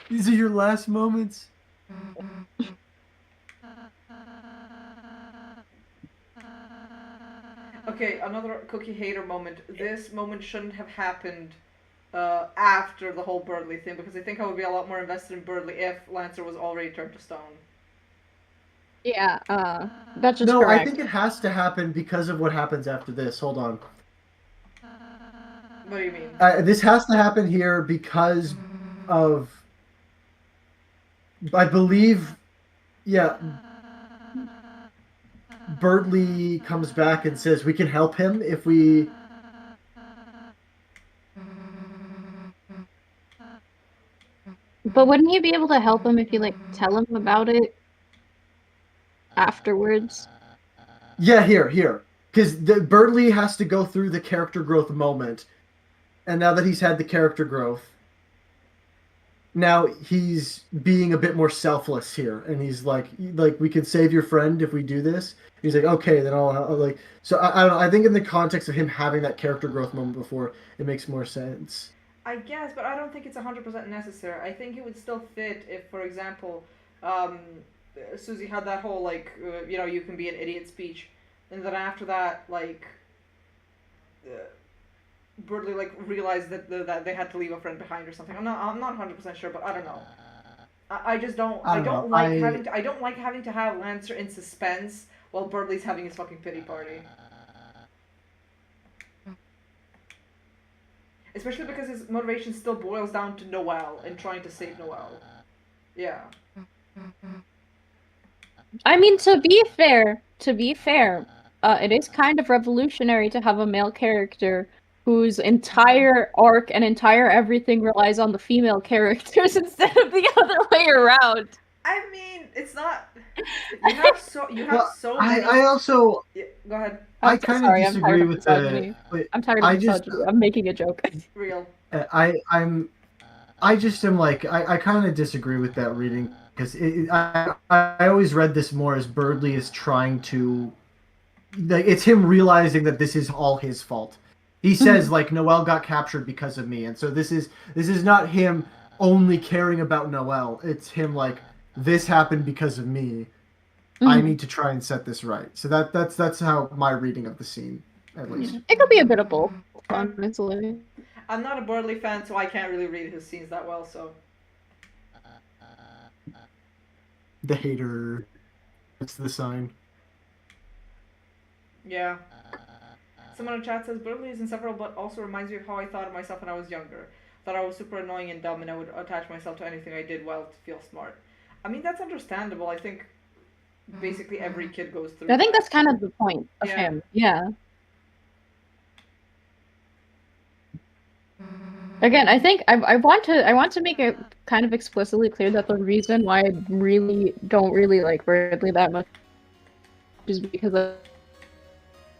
These are your last moments. Okay, another cookie hater moment. This moment shouldn't have happened after the whole Birdley thing, because I think I would be a lot more invested in Birdley if Lancer was already turned to stone. Yeah, that's just No, correct. I think it has to happen because of what happens after this. Hold on. What do you mean? This has to happen here because of, I believe, yeah, Birdley comes back and says we can help him if we... But wouldn't you be able to help him if you, like, tell him about it afterwards? Yeah, here. Because Birdley has to go through the character growth moment. And now that he's had the character growth, now he's being a bit more selfless here. And he's like, we can save your friend if we do this. He's like, okay, then I'll like... So I don't know. I think in the context of him having that character growth moment before, it makes more sense. I guess, but I don't think it's 100% necessary. I think it would still fit if, for example, Susie had that whole, like, you can be an idiot speech. And then after that, like, Birdley, like, realized that they had to leave a friend behind or something. I'm not 100% sure, but I don't know. I just don't... I don't like having to have Lancer in suspense while Birdley's having his fucking pity party. Especially because his motivation still boils down to Noelle and trying to save Noelle. Yeah. I mean, to be fair, it is kind of revolutionary to have a male character whose entire arc and entire everything relies on the female characters instead of the other way around. I mean, it's not... You have so many... I also... Yeah, go ahead. I kind of disagree with the... I'm tired of misogyny. I'm making a joke. Real. I just am like... I kind of disagree with that reading. Because I always read this more as Birdley is trying to... Like, it's him realizing that this is all his fault. He says, like, Noelle got captured because of me. And so this is not him only caring about Noelle. It's him like, this happened because of me. I need to try and set this right. So that's how my reading of the scene, at least. It could be a bit of both, honestly. I'm not a Birdley fan, so I can't really read his scenes that well, so... The hater. That's the sign. Yeah. Someone in the chat says, Birdley is insufferable, but also reminds me of how I thought of myself when I was younger. Thought I was super annoying and dumb, and I would attach myself to anything I did well to feel smart. I mean, that's understandable. I think basically every kid goes through I think that's kind of the point of him. Yeah. Again, I think I want to make it kind of explicitly clear that the reason why I don't really like Birdley that much is because of,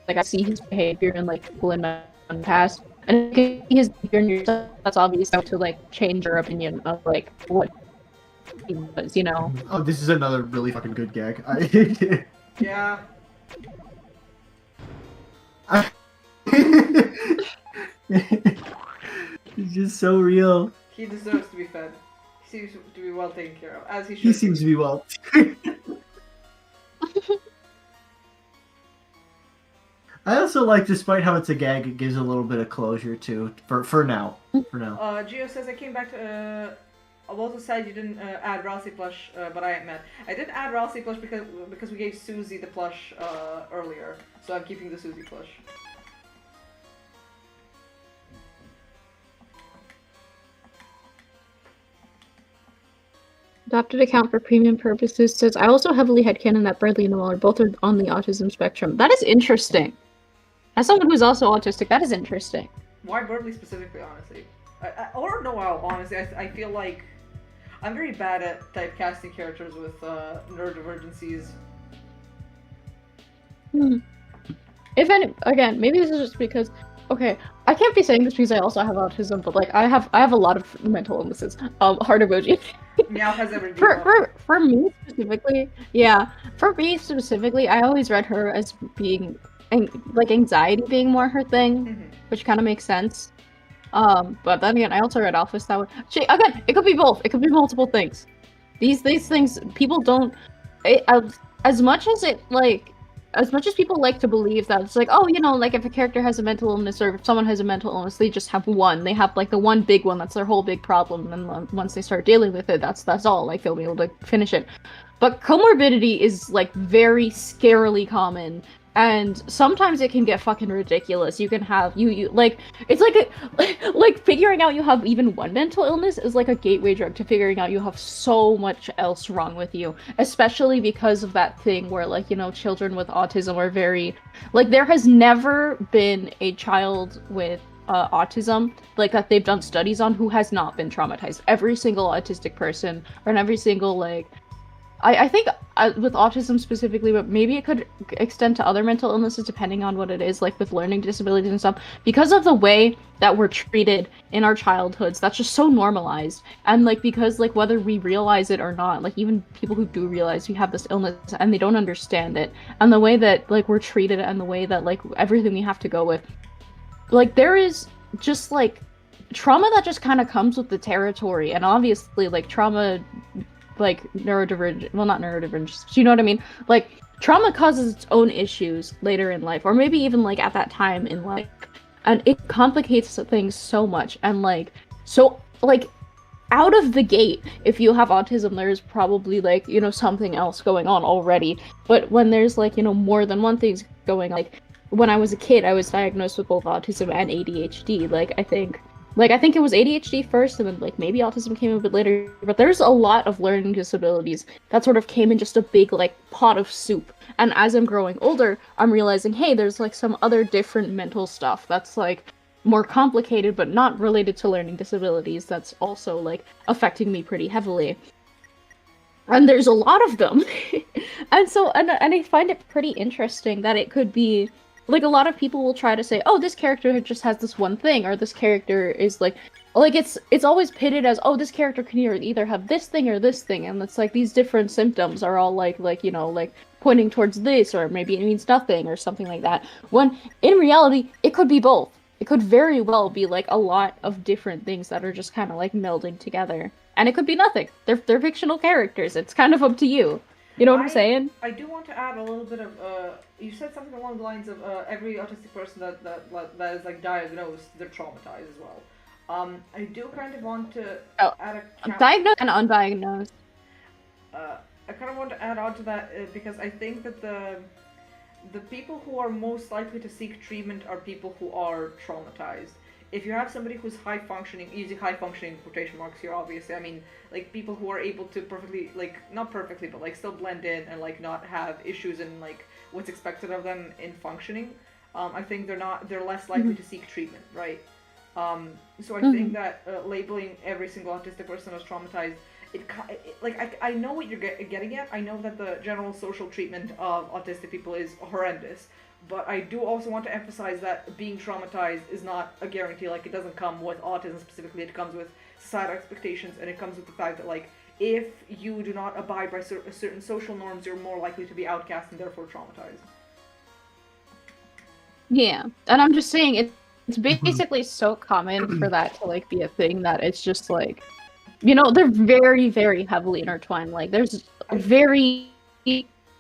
like, I see his behavior in, like, people in my past, and his behavior in yourself, that's obvious to, like, change your opinion of, like, what he was, you know. Oh, this is another really fucking good gag. Yeah. He's just so real. He deserves to be fed. He seems to be well taken care of, as he should. He seems to be well. I also like, despite how it's a gag, it gives a little bit of closure too. For now. Gio says, I came back to... I've also said you didn't add Ralsei plush, but I ain't mad. I did add Ralsei plush because we gave Susie the plush earlier, so I'm keeping the Susie plush. Adopted account for premium purposes says, I also heavily headcanon that Birdley and Noelle are both on the autism spectrum. That is interesting. As someone who's also autistic, that is interesting. Why Birdley specifically, honestly? Or Noelle, honestly. I feel like I'm very bad at typecasting characters with neurodivergencies. If any, again, maybe this is just because, okay, I can't be saying this because I also have autism, but like I have a lot of mental illnesses. Heart emoji. Meow has every For me specifically, yeah. For me specifically, I always read her as being like anxiety being more her thing, which kind of makes sense. But then again, I also read Alphys that way. Again, it could be both. It could be multiple things. These things people don't. As much as it like. As much as people like to believe that it's like, oh, you know, like if a character has a mental illness or if someone has a mental illness, they just have one. They have like the one big one that's their whole big problem, and once they start dealing with it, that's all. Like they'll be able to finish it. But comorbidity is like very scarily common, and sometimes it can get fucking ridiculous. You can have you like it's like figuring out you have even one mental illness is like a gateway drug to figuring out you have so much else wrong with you, especially because of that thing where like, you know, children with autism are very like there has never been a child with autism like that they've done studies on who has not been traumatized. Every single autistic person or every single like I think with autism specifically, but maybe it could extend to other mental illnesses depending on what it is, like with learning disabilities and stuff. Because of the way that we're treated in our childhoods, that's just so normalized. And like because like whether we realize it or not, like even people who do realize we have this illness and they don't understand it, and the way that like we're treated and the way that like everything we have to go with, like there is just like trauma that just kind of comes with the territory. And obviously like trauma like neurodivergent, well not neurodivergent, do you know what I mean? Like trauma causes its own issues later in life, or maybe even like at that time in life, and it complicates things so much. And like so like out of the gate, if you have autism, there's probably like, you know, something else going on already. But when there's like, you know, more than one thing's going on, like when I was a kid, I was diagnosed with both autism and ADHD. Like I think it was ADHD first, and then like maybe autism came a bit later. But there's a lot of learning disabilities that sort of came in just a big like pot of soup. And as I'm growing older, I'm realizing, hey, there's like some other different mental stuff that's like more complicated, but not related to learning disabilities. That's also like affecting me pretty heavily. And there's a lot of them. and I find it pretty interesting that it could be like a lot of people will try to say, oh, this character just has this one thing, or this character is like it's always pitted as, oh, this character can either have this thing or this thing, and it's like these different symptoms are all like you know, like pointing towards this, or maybe it means nothing or something like that. When in reality, it could be both. It could very well be like a lot of different things that are just kind of like melding together, and it could be nothing. They're fictional characters. It's kind of up to you. You know what I'm saying? I do want to add a little bit of, you said something along the lines of every autistic person that is like diagnosed, they're traumatized as well. I do kind of want to add a diagnosed and undiagnosed. I kind of want to add on to that because I think that the people who are most likely to seek treatment are people who are traumatized. If you have somebody who's high functioning, using high functioning quotation marks here, obviously, I mean, like people who are able to perfectly, like, not perfectly, but like still blend in and like not have issues in like what's expected of them in functioning, I think they're less likely to seek treatment, right? So I think that labeling every single autistic person as traumatized, I know what you're getting at. I know that the general social treatment of autistic people is horrendous. But I do also want to emphasize that being traumatized is not a guarantee. Like, it doesn't come with autism specifically. It comes with societal expectations, and it comes with the fact that, like, if you do not abide by certain social norms, you're more likely to be outcast and therefore traumatized. Yeah, and I'm just saying it's basically so common for that to like be a thing that it's just like, you know, they're very, very heavily intertwined. Like, there's a very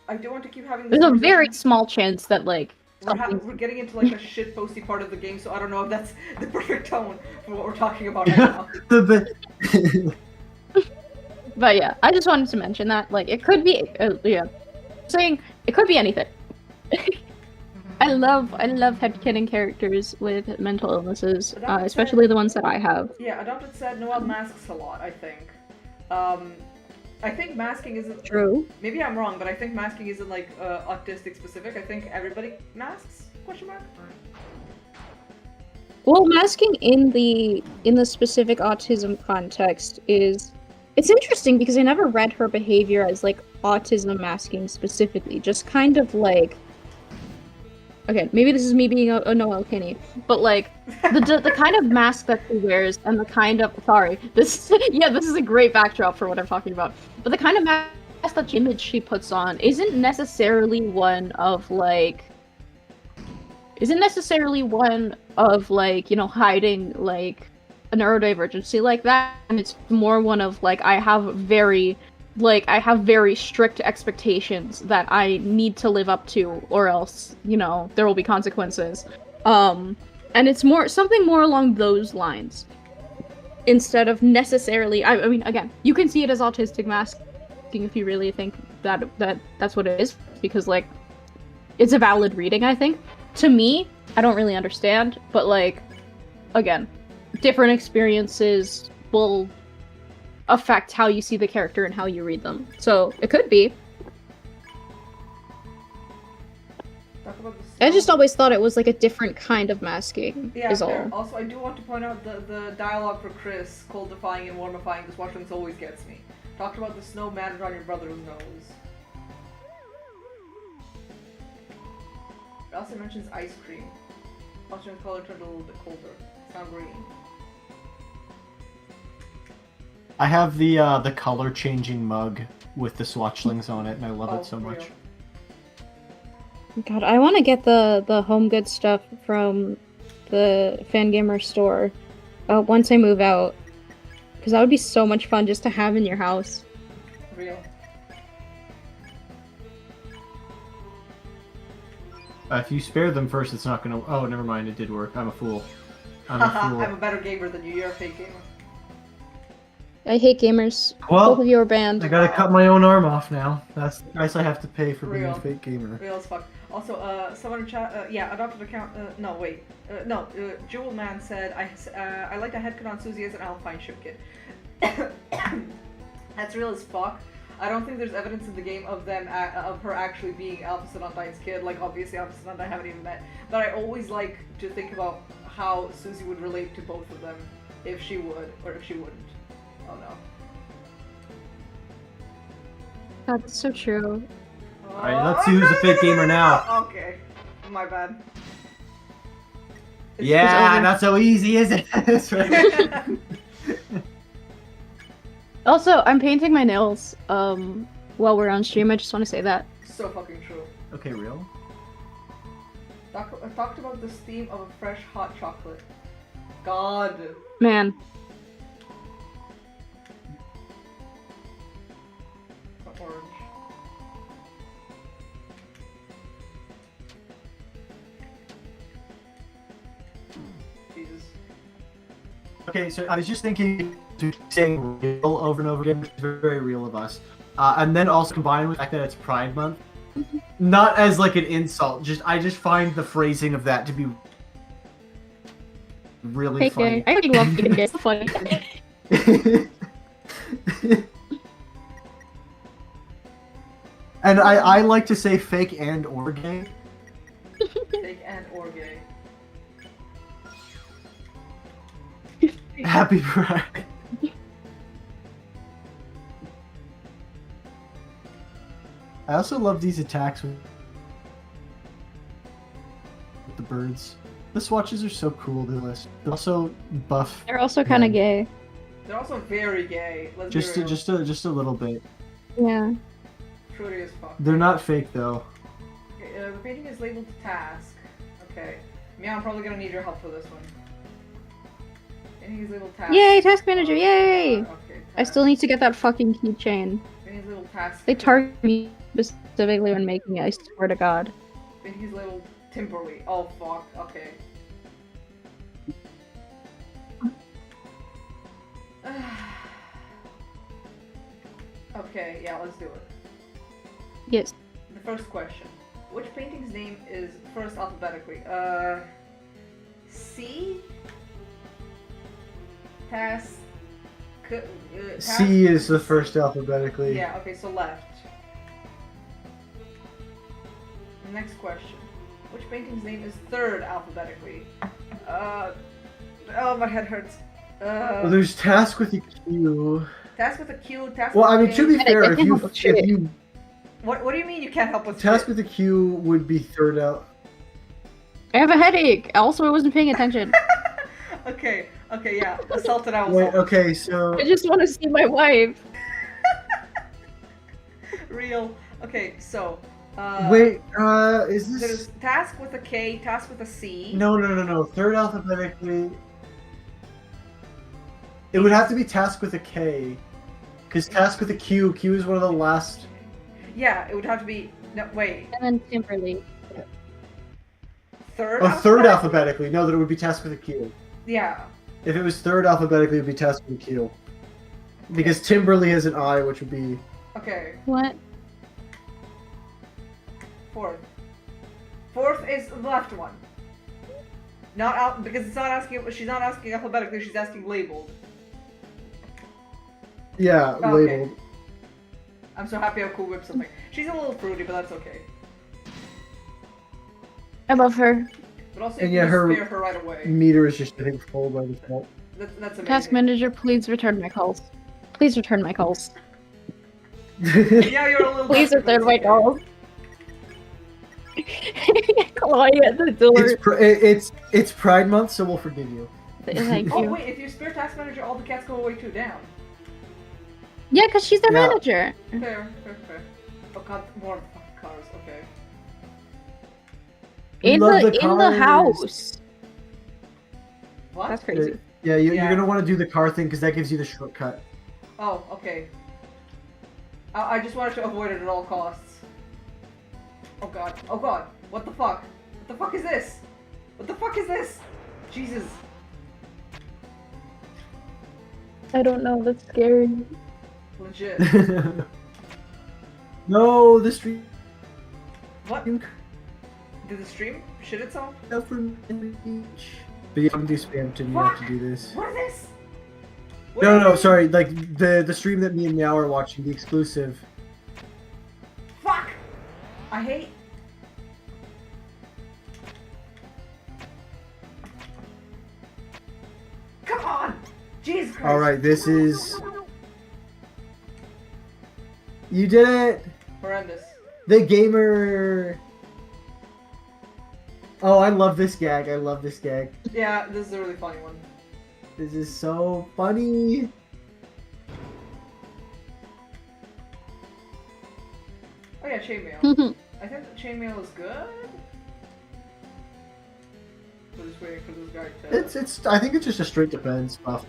I do want to keep having this. There's a very small chance that like we're getting into like a shit posty part of the game, so I don't know if that's the perfect tone for what we're talking about right now. But yeah, I just wanted to mention that like it could be saying it could be anything. I love headcanon characters with mental illnesses, especially the ones that I have. Yeah, Adopted said Noelle masks a lot, I think. I think masking isn't true. Maybe I'm wrong, but I think masking isn't like autistic specific. I think everybody masks? ? Well, masking in the specific autism context it's interesting because I never read her behavior as like autism masking specifically. Just kind of like okay, maybe this is me being a Noel Kinney, but like the kind of mask that she wears and the kind of this is a great backdrop for what I'm talking about. But the kind of mask that image she puts on isn't necessarily one of like hiding like a neurodivergency like that, and it's more one of like I have very strict expectations that I need to live up to, or else, there will be consequences. And it's something more along those lines. Instead of necessarily, I mean, again, you can see it as autistic masking if you really think that's what it is, because, like, it's a valid reading, I think. To me, I don't really understand, but, like, again, different experiences will affect how you see the character and how you read them. So it could be. I just always thought it was like a different kind of masking. Yeah, is all. Also, I do want to point out the dialogue for Chris, cold-defying and warmifying. This watchings always gets me. Talked about the snow matted on your brother's nose. It also mentions ice cream. Watching the color turned a little bit colder. It's now green. I have the color changing mug with the swatchlings on it, and I love it so much. God, I want to get the home goods stuff from the Fangamer store once I move out, because that would be so much fun just to have in your house. Real. If you spare them first, it's not gonna. Oh, never mind. It did work. I'm a fool. I'm a fool. I'm a better gamer than you. You're a fake gamer. I hate gamers. Well, both of you are banned. I gotta cut my own arm off now. That's the price I have to pay for being a fake gamer. Real as fuck. Also, someone in chat, adopted account, Jewel Man said, I like a headcut on Susie as an Alpine ship kid. That's real as fuck. I don't think there's evidence in the game of her actually being Alpha Sonontine's kid. Like, obviously Alpha Sonontyne I haven't even met. But I always like to think about how Susie would relate to both of them. If she would, or if she wouldn't. Oh no. That's so true. Alright, let's see who's a fake gamer now. Okay. My bad. Yeah, not so easy, is it? That's right. Also, I'm painting my nails while we're on stream. I just want to say that. So fucking true. Okay, real? I talked about this theme of a fresh hot chocolate. God. Man. Orange. Jesus. Okay, so I was just thinking, saying real over and over again, which is very, very real of us. And then also combined with the fact that it's Pride Month. Not as like an insult, I just find the phrasing of that to be really funny. I really love being this funny. And I like to say fake and or gay. Fake and or gay. Happy Pride. I also love these attacks with the birds. The swatches are so cool. They're also buff. They're also kind of gay. They're also very gay. Just a little bit. Yeah. Fruity as fuck. They're not fake though. Okay, the painting is labeled task. Okay. Meow, I'm probably gonna need your help for this one. Painting is labeled task. Yay, task manager! Yay! Okay. I still need to get that fucking keychain. Painting is labeled task. They target me specifically when making it. I swear to God. Painting is labeled temporary. Oh fuck. Okay. Okay, yeah, let's do it. Yes. The first question. Which painting's name is first alphabetically? C? C is the first alphabetically. Yeah, okay, so left. Next question. Which painting's name is third alphabetically? Oh, my head hurts. Well, there's task with a Q. Task with a Q, task Well, with I mean, to be fair, if you What do you mean you can't help with task shit? with a Q would be third out. I have a headache. Also, I wasn't paying attention. Okay, yeah. Assaulted owls. Wait, okay, so I just want to see my wife. Real. Okay, so. wait, is There's this? task with a K, task with a C. No. Third alphabetically. It would have to be task with a K, because task with a Q. Q is one of the last. Yeah, it would have to be. No, wait. And then Timberly. Third. Oh, third alphabetically. No, that it would be task with a Q. Yeah. If it was third alphabetically, it would be task with a Q. Because Timberly has an I, which would be. Okay. What? Fourth. Fourth is the left one. Not out because it's not asking. She's not asking alphabetically. She's asking labeled. Yeah, Okay. labeled. I'm so happy I could whip something. She's a little fruity, but that's okay. I love her. But also, And you yeah, can her- spare her right away. Meter is just, I think, full by default. That's amazing. Task manager, please return my calls. Please return my calls. Yeah, you're a little. Please desperate, but return my it's okay. calls. Chloe at the door. It's Pride Month, so we'll forgive you. Thank Oh you. wait, if you spare task manager, all the cats go away too. Down. Yeah, because she's their Yeah. manager. Fair. Oh god, more fucking cars. Okay. We In love the the in the cars. house. What? That's crazy. Yeah, you're Yeah. gonna want to do the car thing because that gives you the shortcut. Oh, okay. I just wanted to avoid it at all costs. Oh god. Oh god. What the fuck? What the fuck is this? What the fuck is this? Jesus. I don't know. That's scary. Legit. No, the street. What? Did the stream shit itself? From the beach. But you have to do spam to you have to do this. What is this? No, sorry. Like the stream that me and Meow are watching, the exclusive. Fuck! I hate. Come on! Jesus Christ! All right, this is. You did it. Horrendous. The gamer. Oh, I love this gag. I love this gag. Yeah, this is a really funny one. This is so funny. Oh yeah, chainmail. I think the chainmail is good. We're just waiting for this guy to. It's. I think it's just a straight defense buff.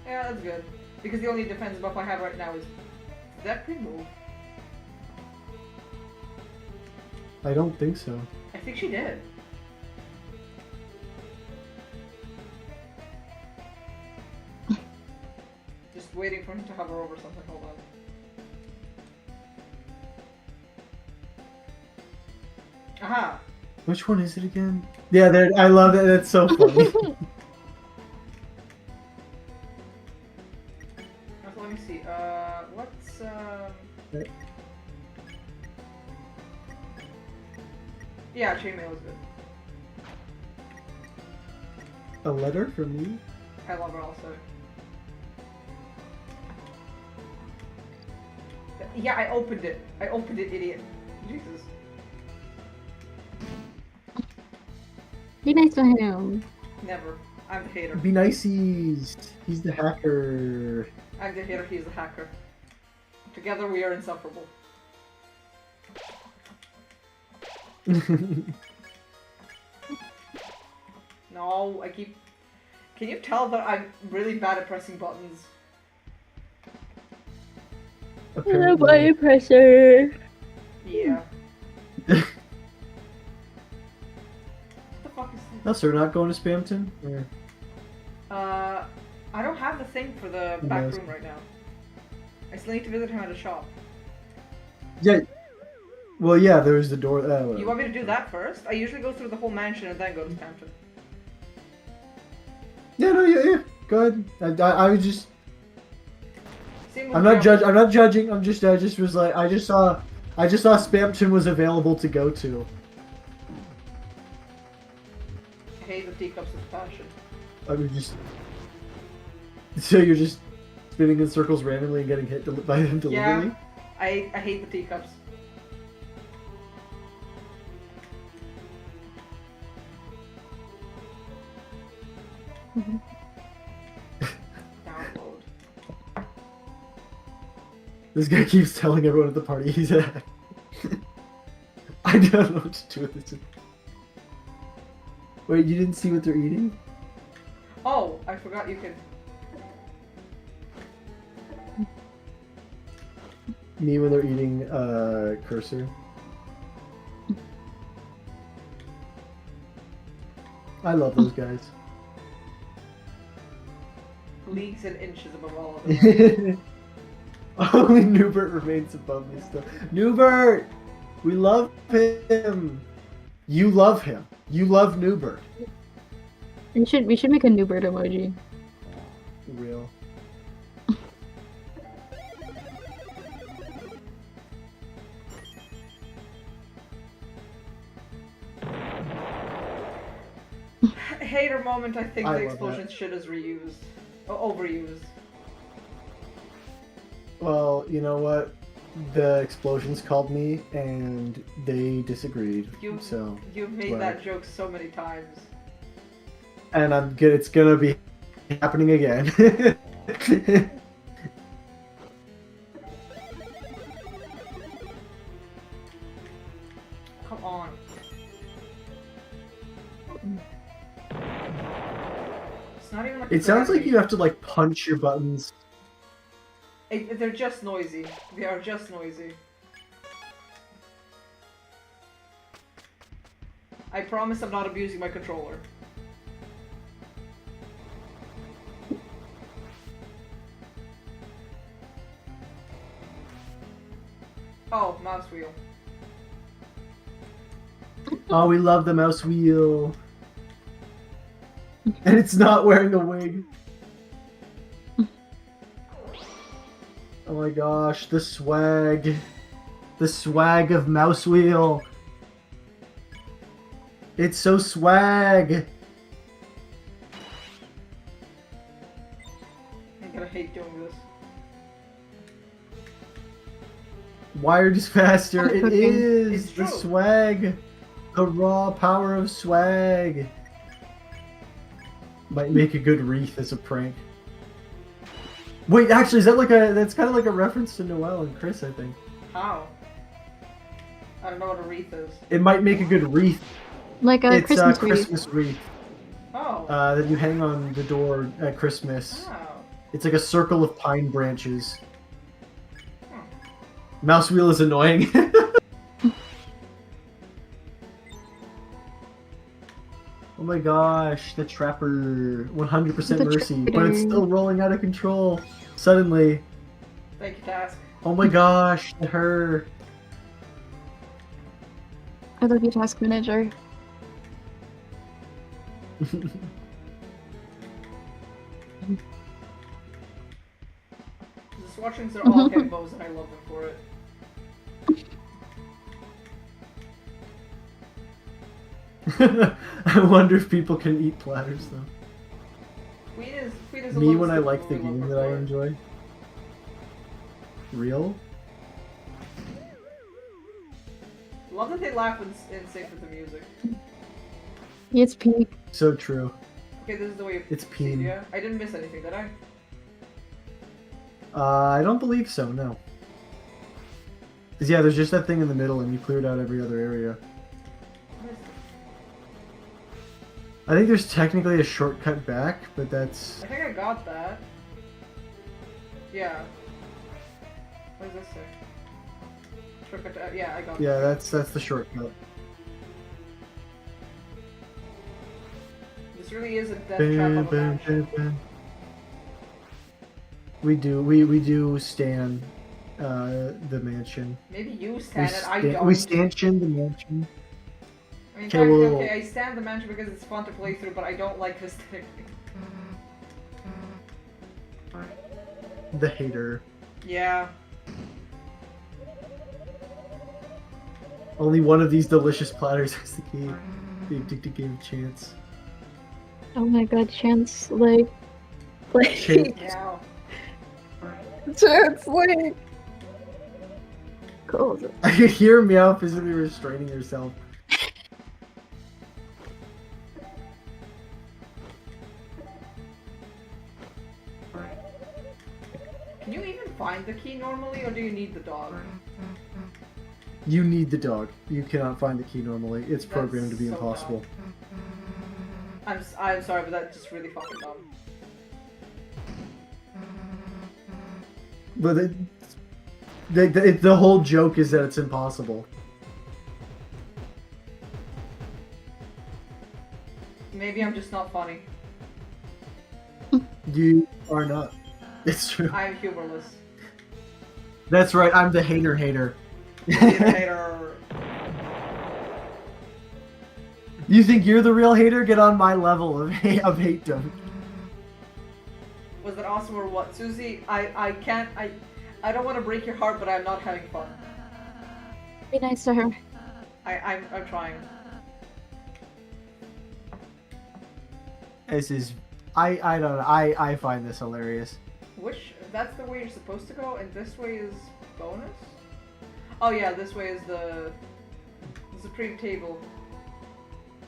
Yeah, that's good. Because the only defense buff I have right now is that could move. I don't think so. I think she did. Just waiting for him to hover over something. Hold on. Aha! Which one is it again? Yeah, there. I love it. That's so funny. So let me see. What's Yeah, chainmail is good. A letter from me. I love her also. Yeah, I opened it. I opened it, idiot. Jesus. Be nice to him. Never. I'm the hater. Be niceys. He's the hacker. I'm the hater, he's the hacker. Together we are insufferable. No, I keep... Can you tell that I'm really bad at pressing buttons? Hello, body pressure. Yeah. What the fuck is No, sir, not going to Spamton. Or... this? I don't have the thing for the back knows? room right now. I still need to visit him at a shop. Yeah. Well, yeah. There's the door. You want me to do that first? I usually go through the whole mansion and then go to Spampton. Yeah. No. Yeah. Go ahead. I was just. Seeing I'm what's not judge. around- I'm not judging. I just was like. I just saw Spamton was available to go to. I hate the teacups with passion. I was just. So you're just spinning in circles randomly and getting hit by him deliberately. I hate the teacups. Download. This guy keeps telling everyone at the party he's at. I don't know what to do with this. Wait, you didn't see what they're eating? Oh, I forgot you could. Me when they're eating cursor. I love those guys. Leagues and inches above all of them. Only Newbert remains above me still. Newbert! We love him! You love him. You love Newbert. We should make a new bird emoji. Real. Hater moment, I think I the love explosion that. shit is reused. Overused. Well, you know what? The explosions called me and they disagreed. So You've made well. that joke so many times. and I'm good. It's gonna be happening again. Come on. It's not even like It sounds like you have to like punch your buttons. They're just noisy. They are just noisy. I promise I'm not abusing my controller. Oh, mouse wheel. Oh, we love the mouse wheel. And it's not wearing a wig. Oh my gosh, the swag. The swag of mouse wheel. It's so swag. I'm gonna hate doing this. Wired is faster. It is It's the true. swag. The raw power of swag. Might make a good wreath as a prank. Wait, actually, is that like a? That's kind of like a reference to Noelle and Chris, I think. How? I don't know what a wreath is. It might make a good wreath. Like a It's Christmas a wreath. Christmas wreath Oh. that you hang on the door at Christmas. Oh. It's like a circle of pine branches. Hmm. Mouse wheel is annoying. Oh my gosh, the trapper. 100% The mercy, but traitor. it's still rolling out of control. Suddenly. Thank you, Task. Oh my gosh, her. I love you, task manager. The Swatchings are all himbos and I love them for it. I wonder if people can eat platters though. Queen is a Me little when I stiff, like but the we love game her that I for it. enjoy. Real? Love that they laugh in sync with the music. It's peak. So true. Okay, this is the way you It's proceed, peen. yeah? I didn't miss anything, did I? I don't believe so, no. 'Cause yeah, there's just that thing in the middle and you cleared out every other area. What is it? I think there's technically a shortcut back, but that's... I think I got that. Yeah. What does this say? Shortcut to, yeah, I got Yeah, it. that's the shortcut. This really is a death trap of a mansion. We do stand the mansion. Maybe you stand it, I We don't. stanchion the mansion. I mean, Okay, technically, well- okay, I stand the mansion because it's fun to play through, but I don't like this thing. The hater. Yeah. Only one of these delicious platters has the key. The addicted game of chance. Oh my god, Chance, like... Chance. Yeah. Chance, like... Cool. I could hear Meow physically restraining herself. Can you even find the key normally, or do you need the dog? You need the dog. You cannot find the key normally. It's programmed to be so impossible. dumb. I'm sorry, but that's just really fucking dumb. But the whole joke is that it's impossible. Maybe I'm just not funny. You are not. It's true. I'm humorless. That's right. I'm the hater. Hater. You think you're the real hater? Get on my level of hatedom. Was that awesome or what? Susie, I can't, I don't want to break your heart, but I'm not having fun. Be nice to her. I'm trying. This is, I don't know. I find this hilarious. That's the way you're supposed to go, and this way is bonus? Oh yeah, this way is the Supreme Table.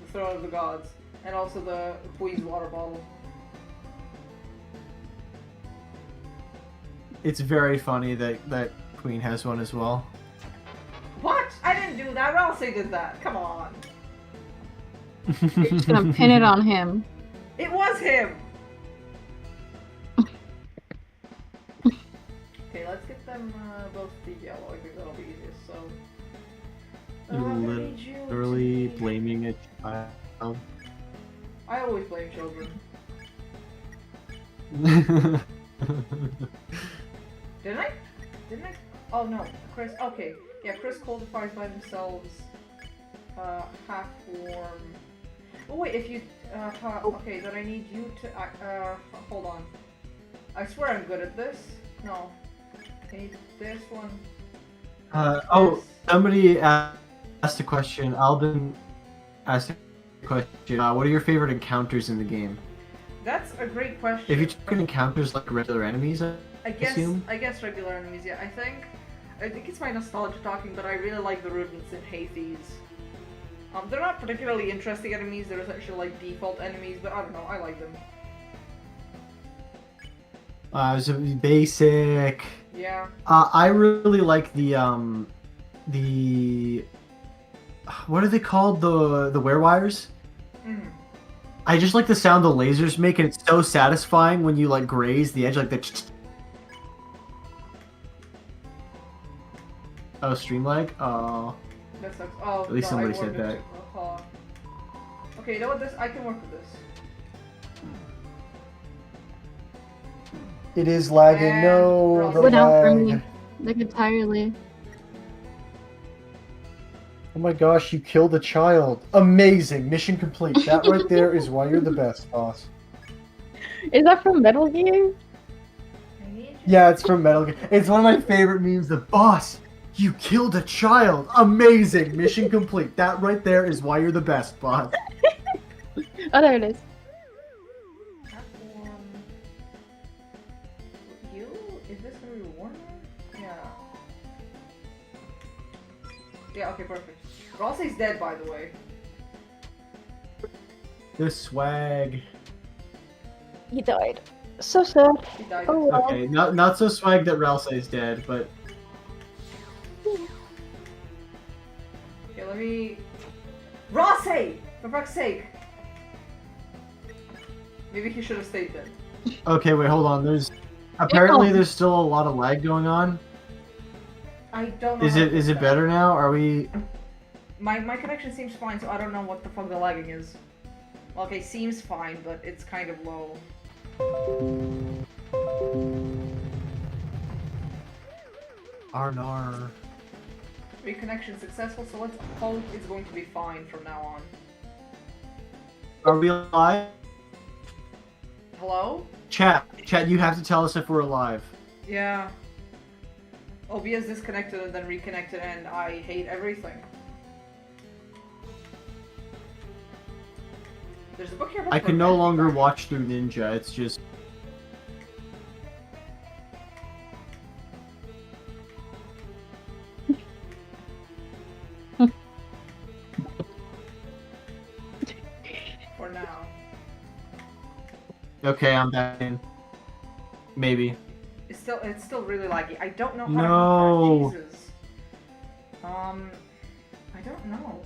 The Throne of the Gods. And also the Queen's water bottle. It's very funny that Queen has one as well. What? I didn't do that. Ralsei did that. Come on. You're just gonna pin it on him. It was him! Okay, let's get them both the yellow. I think that'll be easiest, so... You're literally blaming a child. I always blame children. Didn't I? Oh no, Chris. Okay, yeah, Chris Coldify's by themselves. Half warm. Oh wait, if you. Okay, then I need you to. Hold on. I swear I'm good at this. No. I need this one. Oh, somebody asked a question. Alden asked a question. What are your favorite encounters in the game? That's a great question. If you took encounters like regular enemies, I guess regular enemies, yeah. I think it's my nostalgia talking, but I really like the rodents in Hades. They're not particularly interesting enemies, they're essentially like default enemies, but I don't know, I like them. So basic. Yeah. I really like the what are they called? The werewires? Mm. I just like the sound the lasers make, and it's so satisfying when you like graze the edge, like the. Oh, stream lag? Oh. That sucks. Oh, At least no, somebody said that. Okay, you know what? I can work with this. It is lagging. And No, the Went out for lag. me. Like entirely. Oh my gosh, you killed a child. Amazing. Mission complete. That right there is why you're the best, boss. Is that from Metal Gear? Yeah, it's from Metal Gear. It's one of my favorite memes. The boss, you killed a child. Amazing. Mission complete. That right there is why you're the best, boss. Oh, there it is. Is this gonna be warmer? Yeah. Yeah, okay, perfect. Ralsei's dead, by the way. The swag. He died. So sad. He died. Oh well. Okay, not so swag that Ralsei is dead, but Okay, let me... Ralsei! For fuck's sake! Maybe he should have stayed dead. okay. Wait, hold on. There's still a lot of lag going on. I don't know. Is it better now? Are we? My connection seems fine, so I don't know what the fuck the lagging is. Well, okay, seems fine, but it's kind of low. Arnar. Reconnection successful, so let's hope it's going to be fine from now on. Are we alive? Hello? Chat, you have to tell us if we're alive. Yeah. OBS disconnected and then reconnected, and I hate everything. There's a book here. I can no longer watch through Ninja. It's just. For now. Okay, I'm back in. Maybe. It's still really laggy. I don't know how No. to Jesus. I don't know.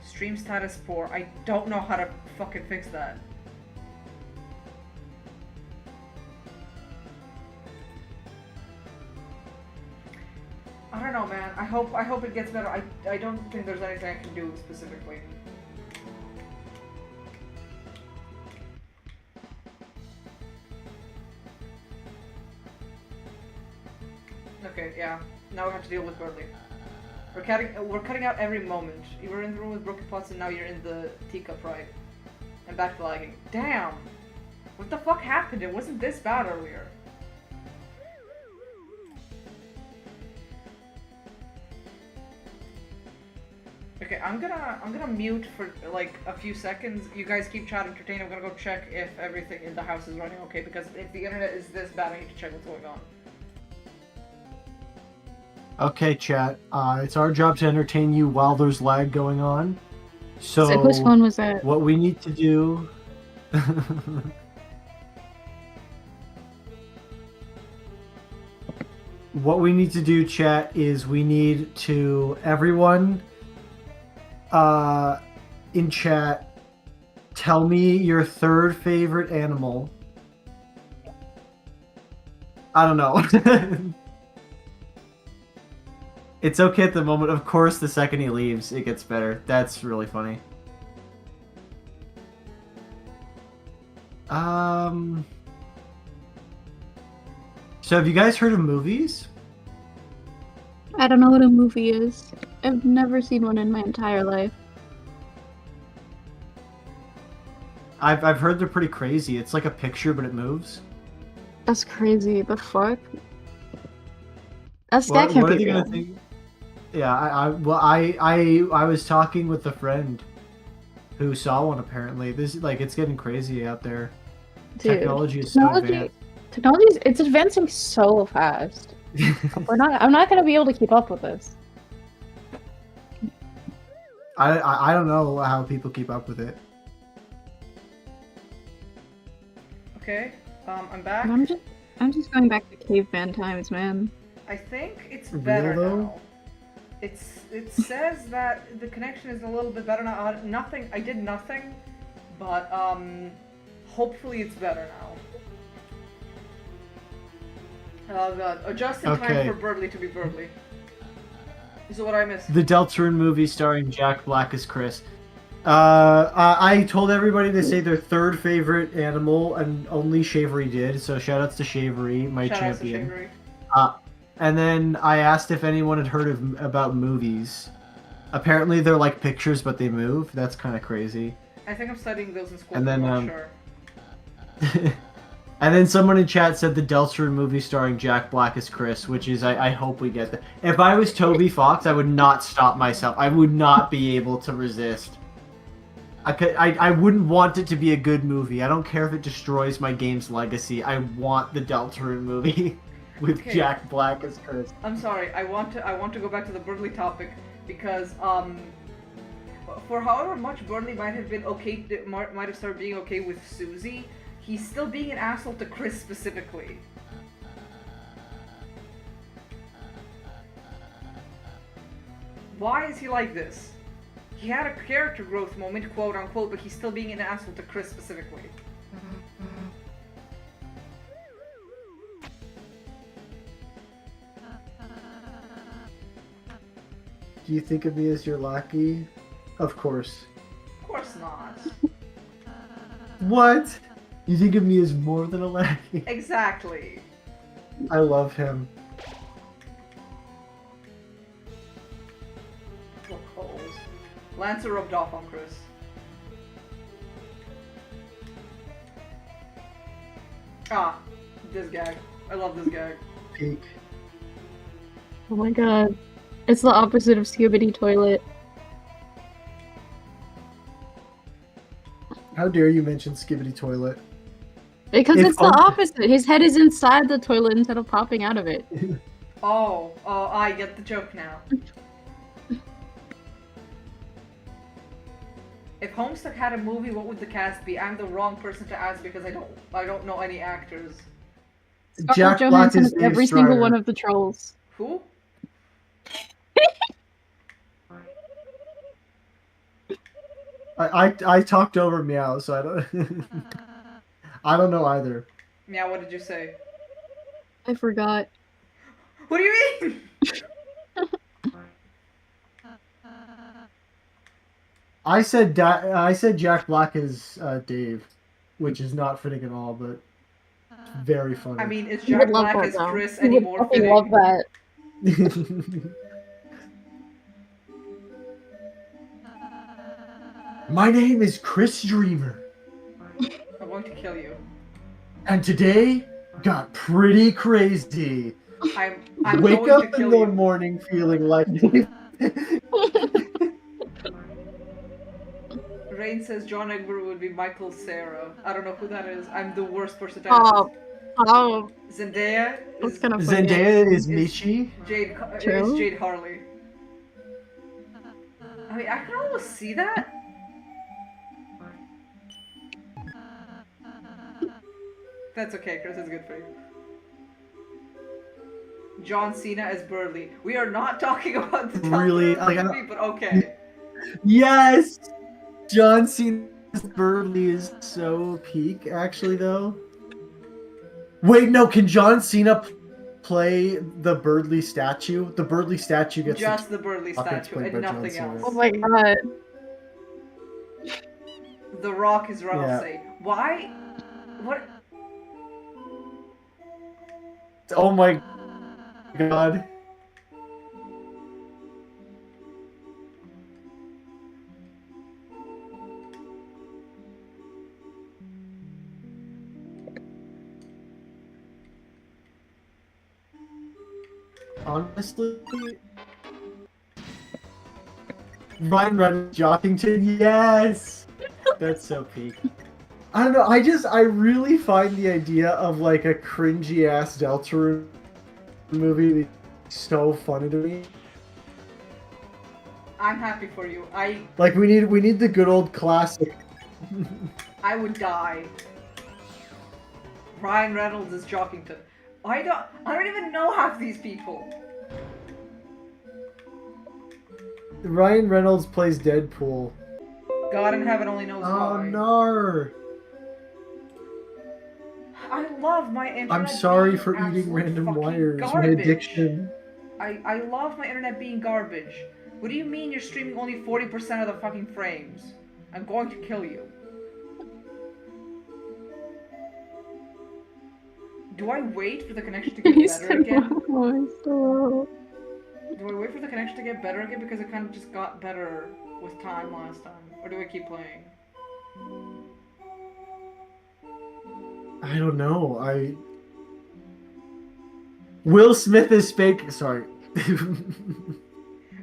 Stream status poor. I don't know how to fucking fix that. I don't know, man. I hope it gets better. I don't think there's anything I can do specifically. Okay, yeah. Now we have to deal with Burley. We're cutting out every moment. You were in the room with broken pots and now you're in the teacup, right? And back to lagging. Damn! What the fuck happened? It wasn't this bad earlier. Okay, I'm gonna mute for like a few seconds. You guys keep chat entertained. I'm gonna go check if everything in the house is running okay, because if the internet is this bad, I need to check what's going on. Okay, chat. It's our job to entertain you while there's lag going on. So whose phone was that? what we need to do... What we need to do, chat, is we need to... Everyone in chat, tell me your third favorite animal. I don't know. It's okay at the moment. Of course, the second he leaves, it gets better. That's really funny. So have you guys heard of movies? I don't know what a movie is. I've never seen one in my entire life. I've heard they're pretty crazy. It's like a picture, but it moves. That's crazy. The fuck? That What can't are be they real. gonna think? Yeah, I was talking with a friend who saw one. Apparently, it's getting crazy out there. Dude, Technology is so advanced. It's advancing so fast. I'm not gonna be able to keep up with this. I don't know how people keep up with it. Okay, I'm back. I'm just going back to caveman times, man. I think it's Real better though? now. It says that the connection is a little bit better now. I did nothing, but hopefully it's better now. Oh god, just in time for Birdly to be Birdly. This is what I missed. The Deltarune movie starring Jack Black as Chris. I told everybody to say their third favorite animal, and only Shavery did. So shoutouts to Shavery, my champion. To Shavery. And then I asked if anyone had heard about movies. Apparently they're like pictures, but they move. That's kind of crazy. I think I'm studying those in school. And then I'm not sure. And then someone in chat said the Deltarune movie starring Jack Black as Chris, which is I hope we get that. If I was Toby Fox, I would not stop myself. I would not be able to resist. I wouldn't want it to be a good movie. I don't care if it destroys my game's legacy. I want the Deltarune movie with Jack Black as Chris. I'm sorry. I want to go back to the Burnley topic because for however much Burnley might have been okay, might have started being okay with Susie, he's still being an asshole to Chris specifically. Why is he like this? He had a character growth moment, quote unquote, but he's still being an asshole to Chris specifically. Do you think of me as your lackey? Of course. Of course not. What? You think of me as more than a lackey? Exactly. I love him. Lancer rubbed off on Chris. Ah, this gag. I love this gag. Peak. Oh my god. It's the opposite of Skibidi Toilet. How dare you mention Skibidi Toilet? Because it's the opposite. His head is inside the toilet instead of popping out of it. Oh, I get the joke now. If Homestuck had a movie, what would the cast be? I'm the wrong person to ask because I don't know any actors. Jack Black Johansson is is every single one of the trolls. Who? I talked over Meow, so I don't I don't know either. Meow, what did you say? I forgot. What do you mean? I said Jack Black is Dave, which is not fitting at all, but very funny. I mean, is You Jack would love Black that, as though. Chris You any would more fucking fitting? love that. My name is Chris Dreamer, I'm going to kill you. and today got pretty crazy. I'm Wake going up to in kill the you. morning feeling like Rain says John Egbert would be Michael Cera. I don't know who that is. I'm the worst person to Oh, ask. oh, Zendaya that's is kind of funny. Zendaya is Michi. True. Jade Harley. I mean, I can almost see that. That's okay, Chris is good for you. John Cena as Burley. We are not talking about the Really? Deltarune movie, but okay. Yes, John Cena's Burley is so peak, actually, though. Wait, no, can John Cena play the Birdley statue? The Birdley statue gets Just the Burley It's statue played and by John nothing Cena. else. Oh my god. The Rock is Ralph Yeah. say. Why? What? Oh my god. Honestly, Ryan Reynolds Jockington, yes! That's so peak. I don't know, I really find the idea of like a cringy ass Deltarune movie so funny to me. I'm happy for you. Like we need the good old classic. I would die. Ryan Reynolds is Jockington. I don't even know half these people. Ryan Reynolds plays Deadpool. God in heaven only knows Oh why. no! I love my internet. I'm sorry being for eating absolute random fucking wires. My garbage. addiction. I love my internet being garbage. What do you mean you're streaming only 40% of the fucking frames? I'm going to kill you. Do I wait for the connection to get better again? Do I wait for the connection to get better again because it kind of just got better with time last time? Or do I keep playing? I don't know. Will Smith is fake. Sorry.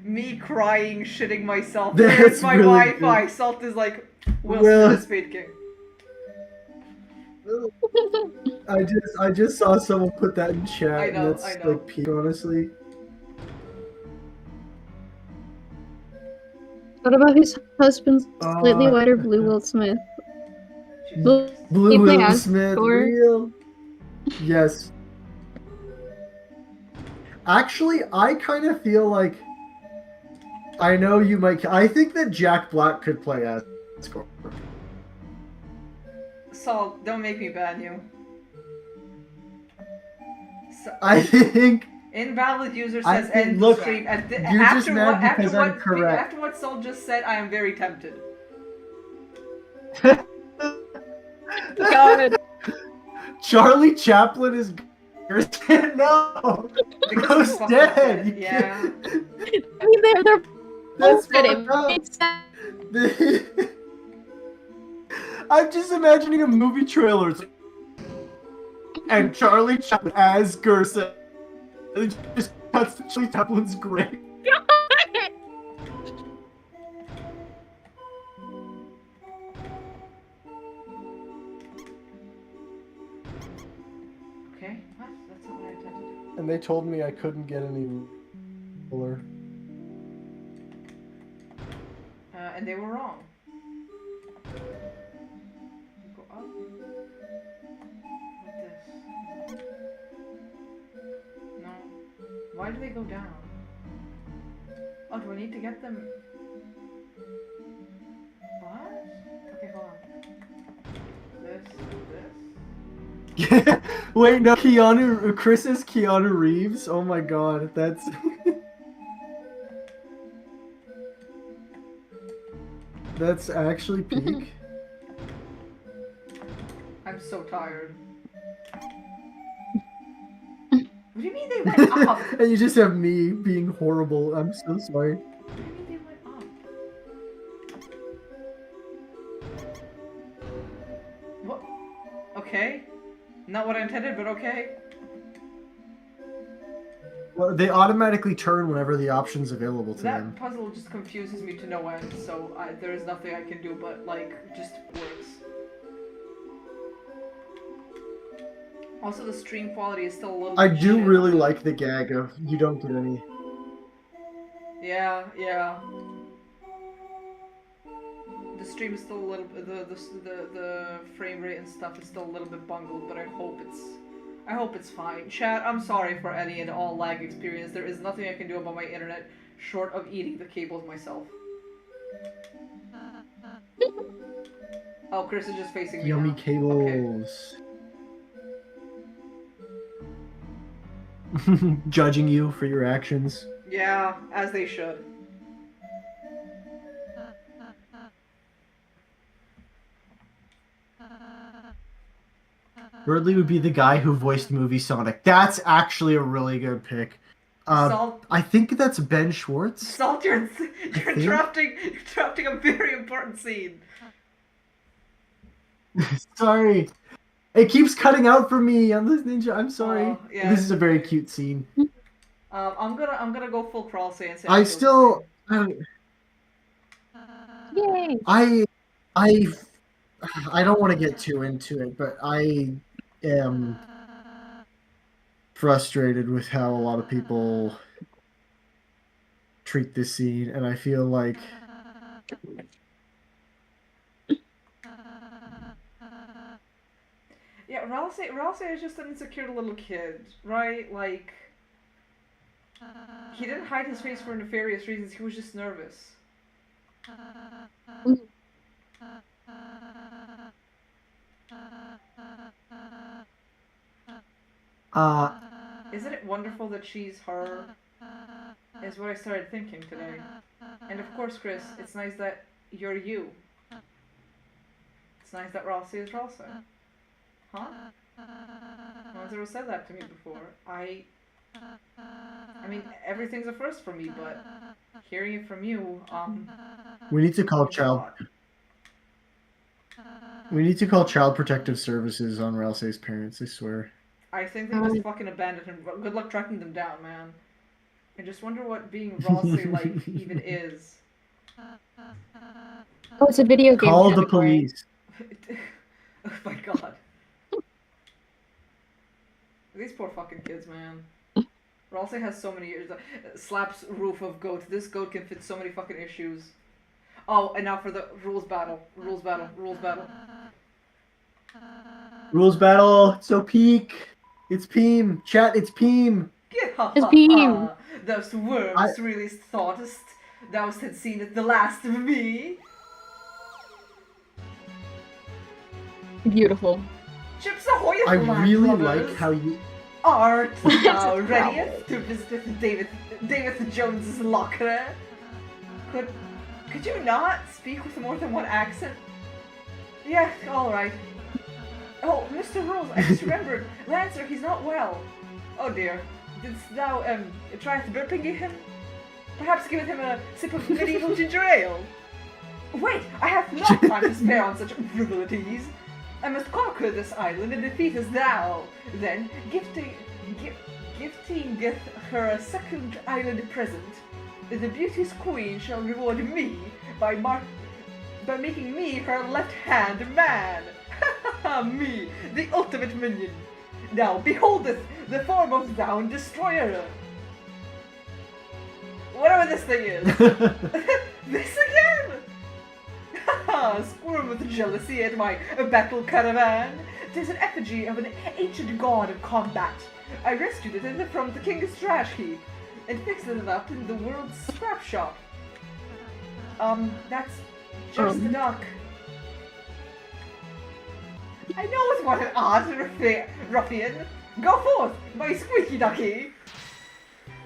Me crying, shitting myself. That's Where's my really Wi-Fi? good. Salt is like, Will Will- Smith is speaking. I just saw someone put that in chat. I know, and that's I know. like peak, honestly. What about his husband's slightly whiter blue Will Smith? Jesus. Blue Keep my Will ass Smith, sore. real. Yes. Actually, I kind of feel like I know you might. I think that Jack Black could play as Scorpion. Salt, don't make me ban you. I think. Invalid user I says think- end look, stream. you're just mad because I'm correct. After what Salt just said, I am very tempted. God. Charlie Chaplin is. No, Because Bro's he's fucking dead. You Yeah. can't- I mean, they're That's both dead. fucked up. It's sad. I'm just imagining a movie trailer. It's like, and Charlie Chaplin as Gersa. And it just cuts to Charlie Chaplin's grave. Okay, what? That's not what I intended. And they told me I couldn't get any cooler. And they were wrong. they go down? Oh, do I need to get them? What? Okay, hold on. This. Wait, no, Chris is Keanu Reeves? Oh my god, that's... That's actually peak. I'm so tired. What do you mean they went up? And you just have me being horrible. I'm so sorry. What do you mean they went up? What? Okay. Not what I intended, but okay. Well, they automatically turn whenever the option's available to them. That puzzle just confuses me to no end, so there is nothing I can do but, like, just works. Also, the stream quality is still a little I bit do shit. really like the gag of you don't get any. Yeah, yeah. The stream is still a little the frame rate and stuff is still a little bit bungled, but I hope it's fine. Chat, I'm sorry for any and all lag experience. There is nothing I can do about my internet short of eating the cables myself. Oh, Chris is just facing me Yummy now. cables. Okay. Judging you for your actions. Yeah, as they should. Ridley would be the guy who voiced movie Sonic. That's actually a really good pick. I think that's Ben Schwartz. Salt, you're interrupting a very important scene. Sorry. It keeps cutting out for me on this ninja. I'm sorry. Oh, yeah. This is a very cute scene. I'm gonna go full crawl say and say. I still Yay! I don't want to get too into it, but I am frustrated with how a lot of people treat this scene, and I feel like Yeah, Ralsei is just an insecure little kid, right? Like, he didn't hide his face for nefarious reasons, he was just nervous. Isn't it wonderful that she's her? Is what I started thinking today. And of course, Chris, it's nice that you're you. It's nice that Ralsei is Ralsei. Huh? No one's ever said that to me before. I mean, everything's a first for me, but hearing it from you, we need to call Child Protective Services on Ralsei's parents, I swear. I think they just fucking abandoned him. Good luck tracking them down, man. I just wonder what being Ralsei like even is. Oh, it's a video game. Call the police. Oh my god. These poor fucking kids, man. Ralsei has so many years. Slaps roof of goat. This goat can fit so many fucking issues. Oh, and now for the rules battle. Rules battle. Rules battle. Rules battle. So peak. It's Peem. Chat, it's Peem. It's Peem. Those worms really thoughtest thou had seen it the last of me. Beautiful. Chips ahoy! I really like how you... Art thou readiest to visit David Jones's locker? Could you not speak with more than one accent? Yeah, alright. Oh, Mr. Rules, I just remembered. Lancer, he's not well. Oh dear. Didst thou, try burping him? Perhaps give him a sip of medieval ginger ale? Wait, I have no time to spare on such frivolities. I must conquer this island and defeat as thou. Then, gifting her a second island present, the beauteous queen shall reward me by making me her left-hand man. Me, the ultimate minion. Now beholdeth the form of thou destroyer. Whatever this thing is. This again? Squirm with jealousy at my battle caravan. 'Tis an effigy of an ancient god of combat. I rescued it from the king's trash heap. and fixed it up in the world's scrap shop. That's just a duck. I know it's what an odd ruffian. Go forth, my squeaky ducky.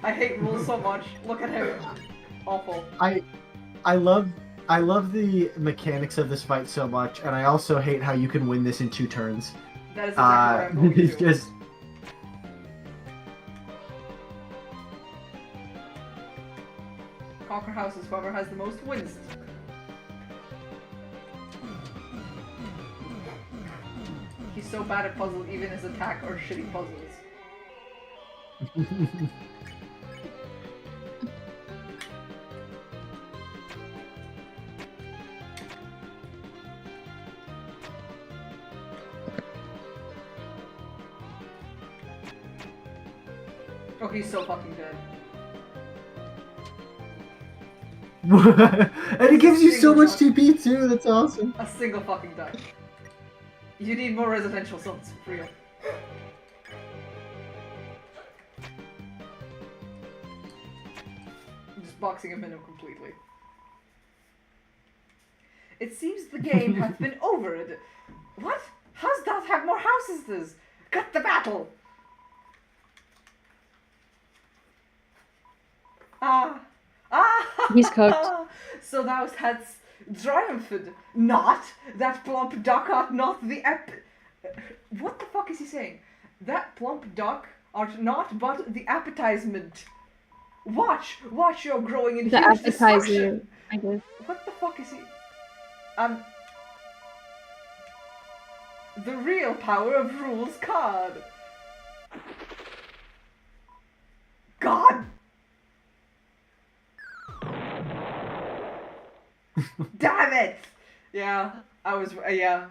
I hate rules so much. Look at him. Awful. I love the mechanics of this fight so much, and I also hate how you can win this in 2 turns. That is exactly what I'm going to do. Just Conquer houses, whoever has the most wins. He's so bad at puzzles, even his attack are shitty puzzles. Oh, he's so fucking dead. and it gives you so much TP too, that's awesome. A single fucking die. You need more residential zones, for real. I'm just boxing him in completely. It seems the game hath been overed. What? How's that have more houses this? Cut the battle! He's cooked. So thou hadst triumphed, not that plump duck art not the what the fuck is he saying? That plump duck art not but the appetizement. Watch your growing in The huge appetizer, destruction. I guess. What the fuck is he? The real power of rules card. God. Damn it! Yeah, I was, yeah.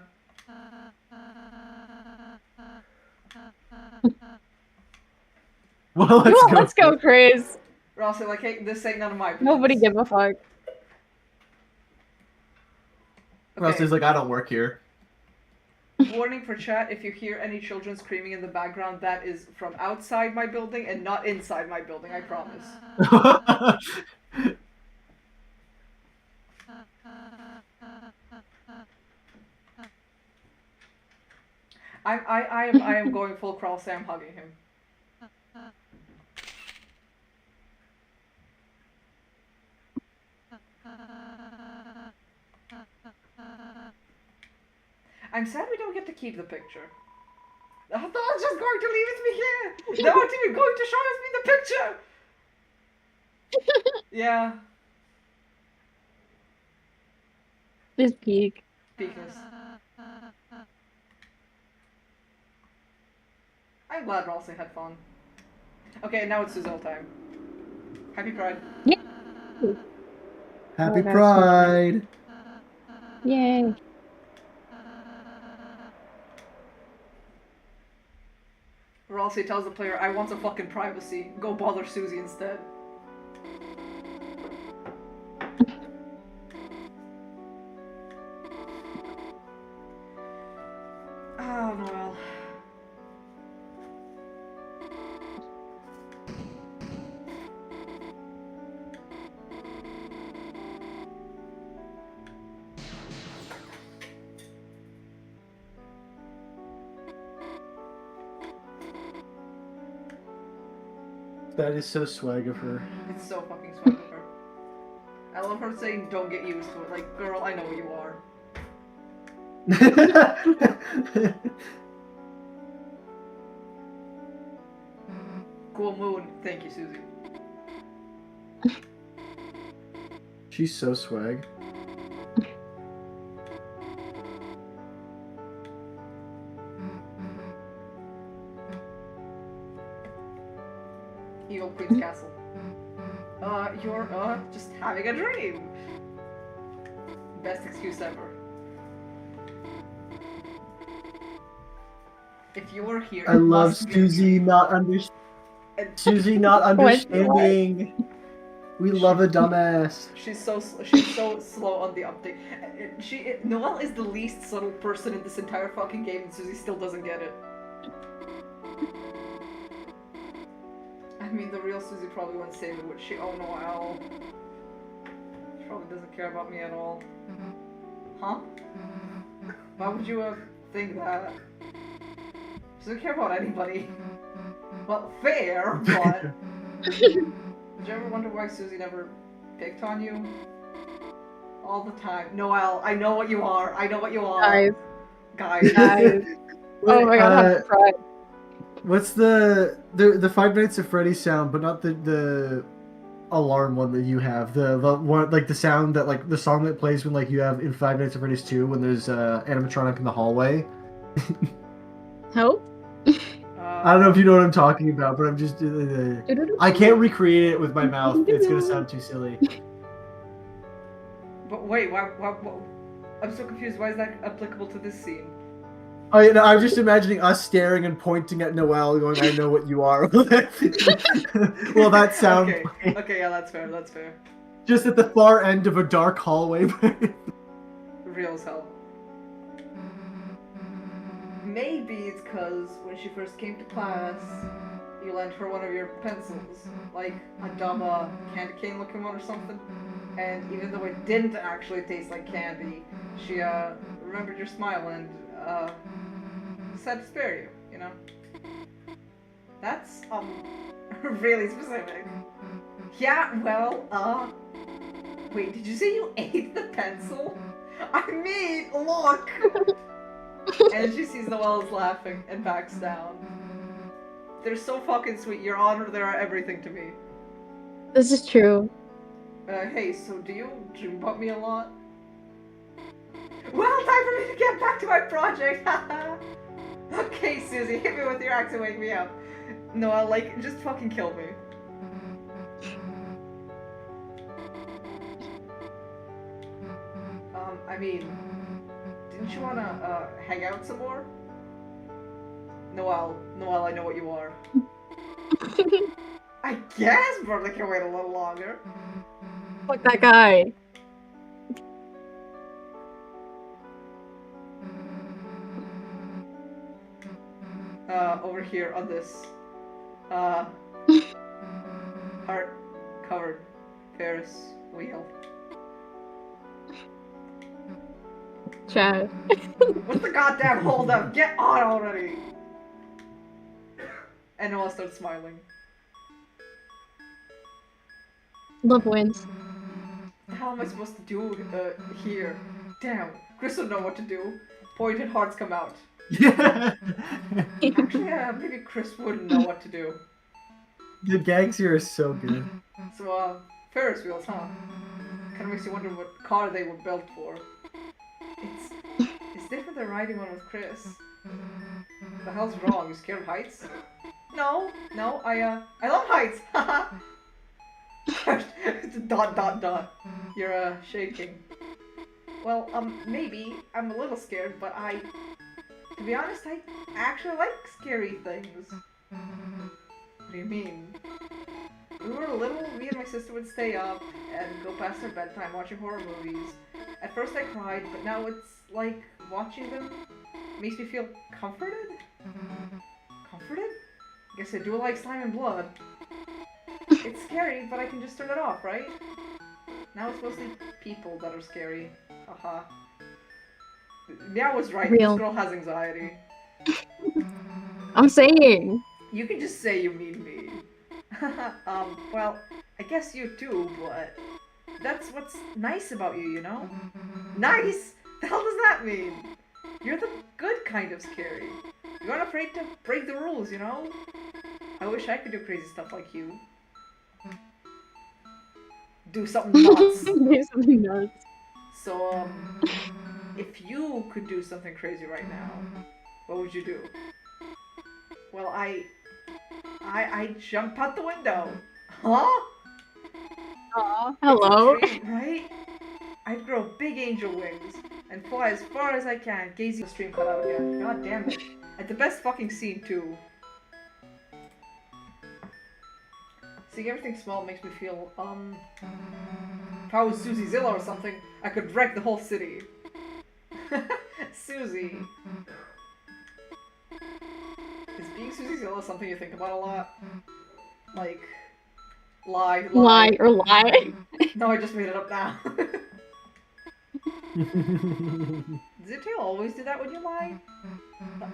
Well, Let's go, Chris. Rossi, like, hey, this ain't none of my business. Nobody give a fuck. Rusty's like, I don't work here. Warning for chat, if you hear any children screaming in the background, that is from outside my building and not inside my building, I promise. I am going full crawl Sam hugging him. I'm sad we don't get to keep the picture. I thought I was just going to leave it to me here. They weren't even going to show us me the picture. Yeah. This peak. Peakness. I'm glad Rossi had fun. Okay, now it's Suzelle time. Happy Pride. Yeah. Happy Pride. Yay. Rossi tells the player, I want some fucking privacy. Go bother Susie instead. Oh, Noel. That is so swag of her. It's so fucking swag of her. I love her saying, don't get used to it. Like, girl, I know what you are. Cool moon. Thank you, Susie. She's so swag. Evil Queen's Castle. You're, just having a dream. Best excuse ever. If you were here, I love Susie not Susie not understanding. We love a dumbass. She's so slow on the uptake. Noelle is the least subtle person in this entire fucking game, and Susie still doesn't get it. I mean, the real Susie probably wouldn't say it, would she? Oh, Noelle. She probably doesn't care about me at all. Huh? Why would you think that? She doesn't care about anybody. Well, fair, but... Did you ever wonder why Susie never picked on you? All the time. Noelle, I know what you are. I know what you are. Guys. Oh my god, I'm surprised. What's the Five Nights at Freddy's sound, but not the alarm one that you have? The one, like the sound that, like the song that plays when, like, you have in Five Nights at Freddy's 2 when there's animatronic in the hallway. Help? I don't know if you know what I'm talking about, but I'm just I can't recreate it with my mouth. It's gonna sound too silly. But wait, why I'm so confused. Why is that applicable to this scene? Oh, yeah, no, I'm just imagining us staring and pointing at Noelle, going, "I know what you are." Well, that sound. Okay, yeah, that's fair. That's fair. Just at the far end of a dark hallway. Real as hell. Maybe it's because when she first came to class, you lent her one of your pencils, like a dumb candy cane looking one or something. And even though it didn't actually taste like candy, she remembered your smile and said to spare you, you know? That's really specific. Yeah, well, wait, did you say you ate the pencil? I mean, look! And she sees Noelle's laughing and backs down. They're so fucking sweet. Your honor, they are everything to me. This is true. Hey, so do you dream about me a lot? Well, time for me to get back to my project! Okay, Susie, hit me with your axe and wake me up. Noelle, like, just fucking kill me. I mean... Didn't you wanna, hang out some more? Noelle, I know what you are. I guess Brother can wait a little longer. Fuck that guy. Over here on this, heart-covered Ferris wheel. Chad. What's the goddamn hold up? Get on already! And Noelle starts smiling. Love wins. What the hell am I supposed to do here? Damn, Chris would know what to do. Pointed hearts come out. Actually, maybe Chris wouldn't know what to do. The gags here are so good. So, Ferris wheels, huh? Kinda makes you wonder what car they were built for. It's different than riding one with Chris. The hell's wrong? You scared of heights? No, I love heights! Haha! Dot. You're, shaking. Well, maybe. I'm a little scared, but to be honest, I actually like scary things. What do you mean? When we were little, me and my sister would stay up and go past our bedtime watching horror movies. At first I cried, but now it's like watching them makes me feel comforted? Comforted? Guess I do like slime and blood. It's scary, but I can just turn it off, right? Now it's mostly people that are scary. Haha. Meow was right, Real. This girl has anxiety. I'm saying. You can just say you mean me. Well, I guess you too, but that's what's nice about you, you know? Nice? The hell does that mean? You're the good kind of scary. You aren't afraid to break the rules, you know? I wish I could do crazy stuff like you. Do something nuts. Do something nuts. So, if you could do something crazy right now, what would you do? Well, I jump out the window. Huh? Aw, hello. It's a dream, right? I'd grow big angel wings and fly as far as I can, gazing the stream cut out again. God damn it. At the best fucking scene, too. Seeing everything small makes me feel, if I was Susie Zilla or something, I could wreck the whole city. Susie. Is being Susie Zilla something you think about a lot? Like, lie. Lie or lie. No, I just made it up now. Does your tail always do that when you lie?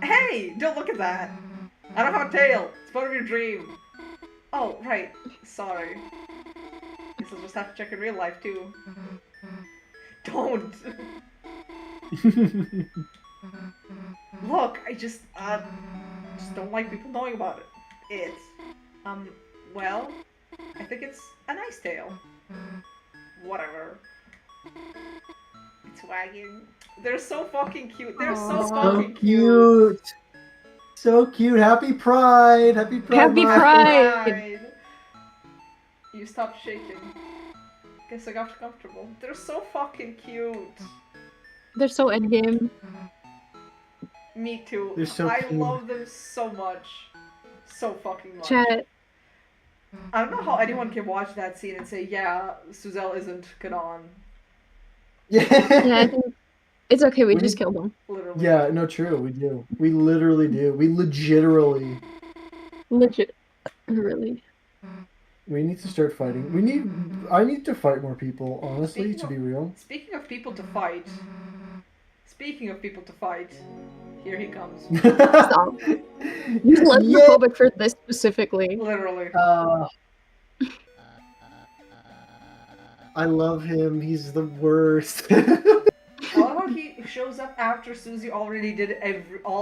Hey! Don't look at that! I don't have a tail! It's part of your dream! Oh, right. Sorry. Guess I'll just have to check in real life, too. Don't! Look, I just don't like people knowing about it. Well, I think it's a nice tail. Whatever. It's wagging. They're so fucking cute. They're so fucking cute. So cute. Happy Pride. Happy Pride. Happy Month. Pride. You stopped shaking. Guess I got comfortable. They're so fucking cute. They're so endgame. Me too. They're so I cute. love them so much. So fucking much. Chat. I don't know how anyone can watch that scene and say, yeah, Suzel isn't canon. Yeah, I think it's okay, we We just need- killed them. Literally. Yeah, no, true. We do. We literally do. We legitimately. Legit. Really. We need to start fighting. I need to fight more people, honestly, to be real. Speaking of people to fight. Here he comes. Stop. You're lesbophobic for this specifically. Literally. I love him. He's the worst. I love how he shows up after Susie already did all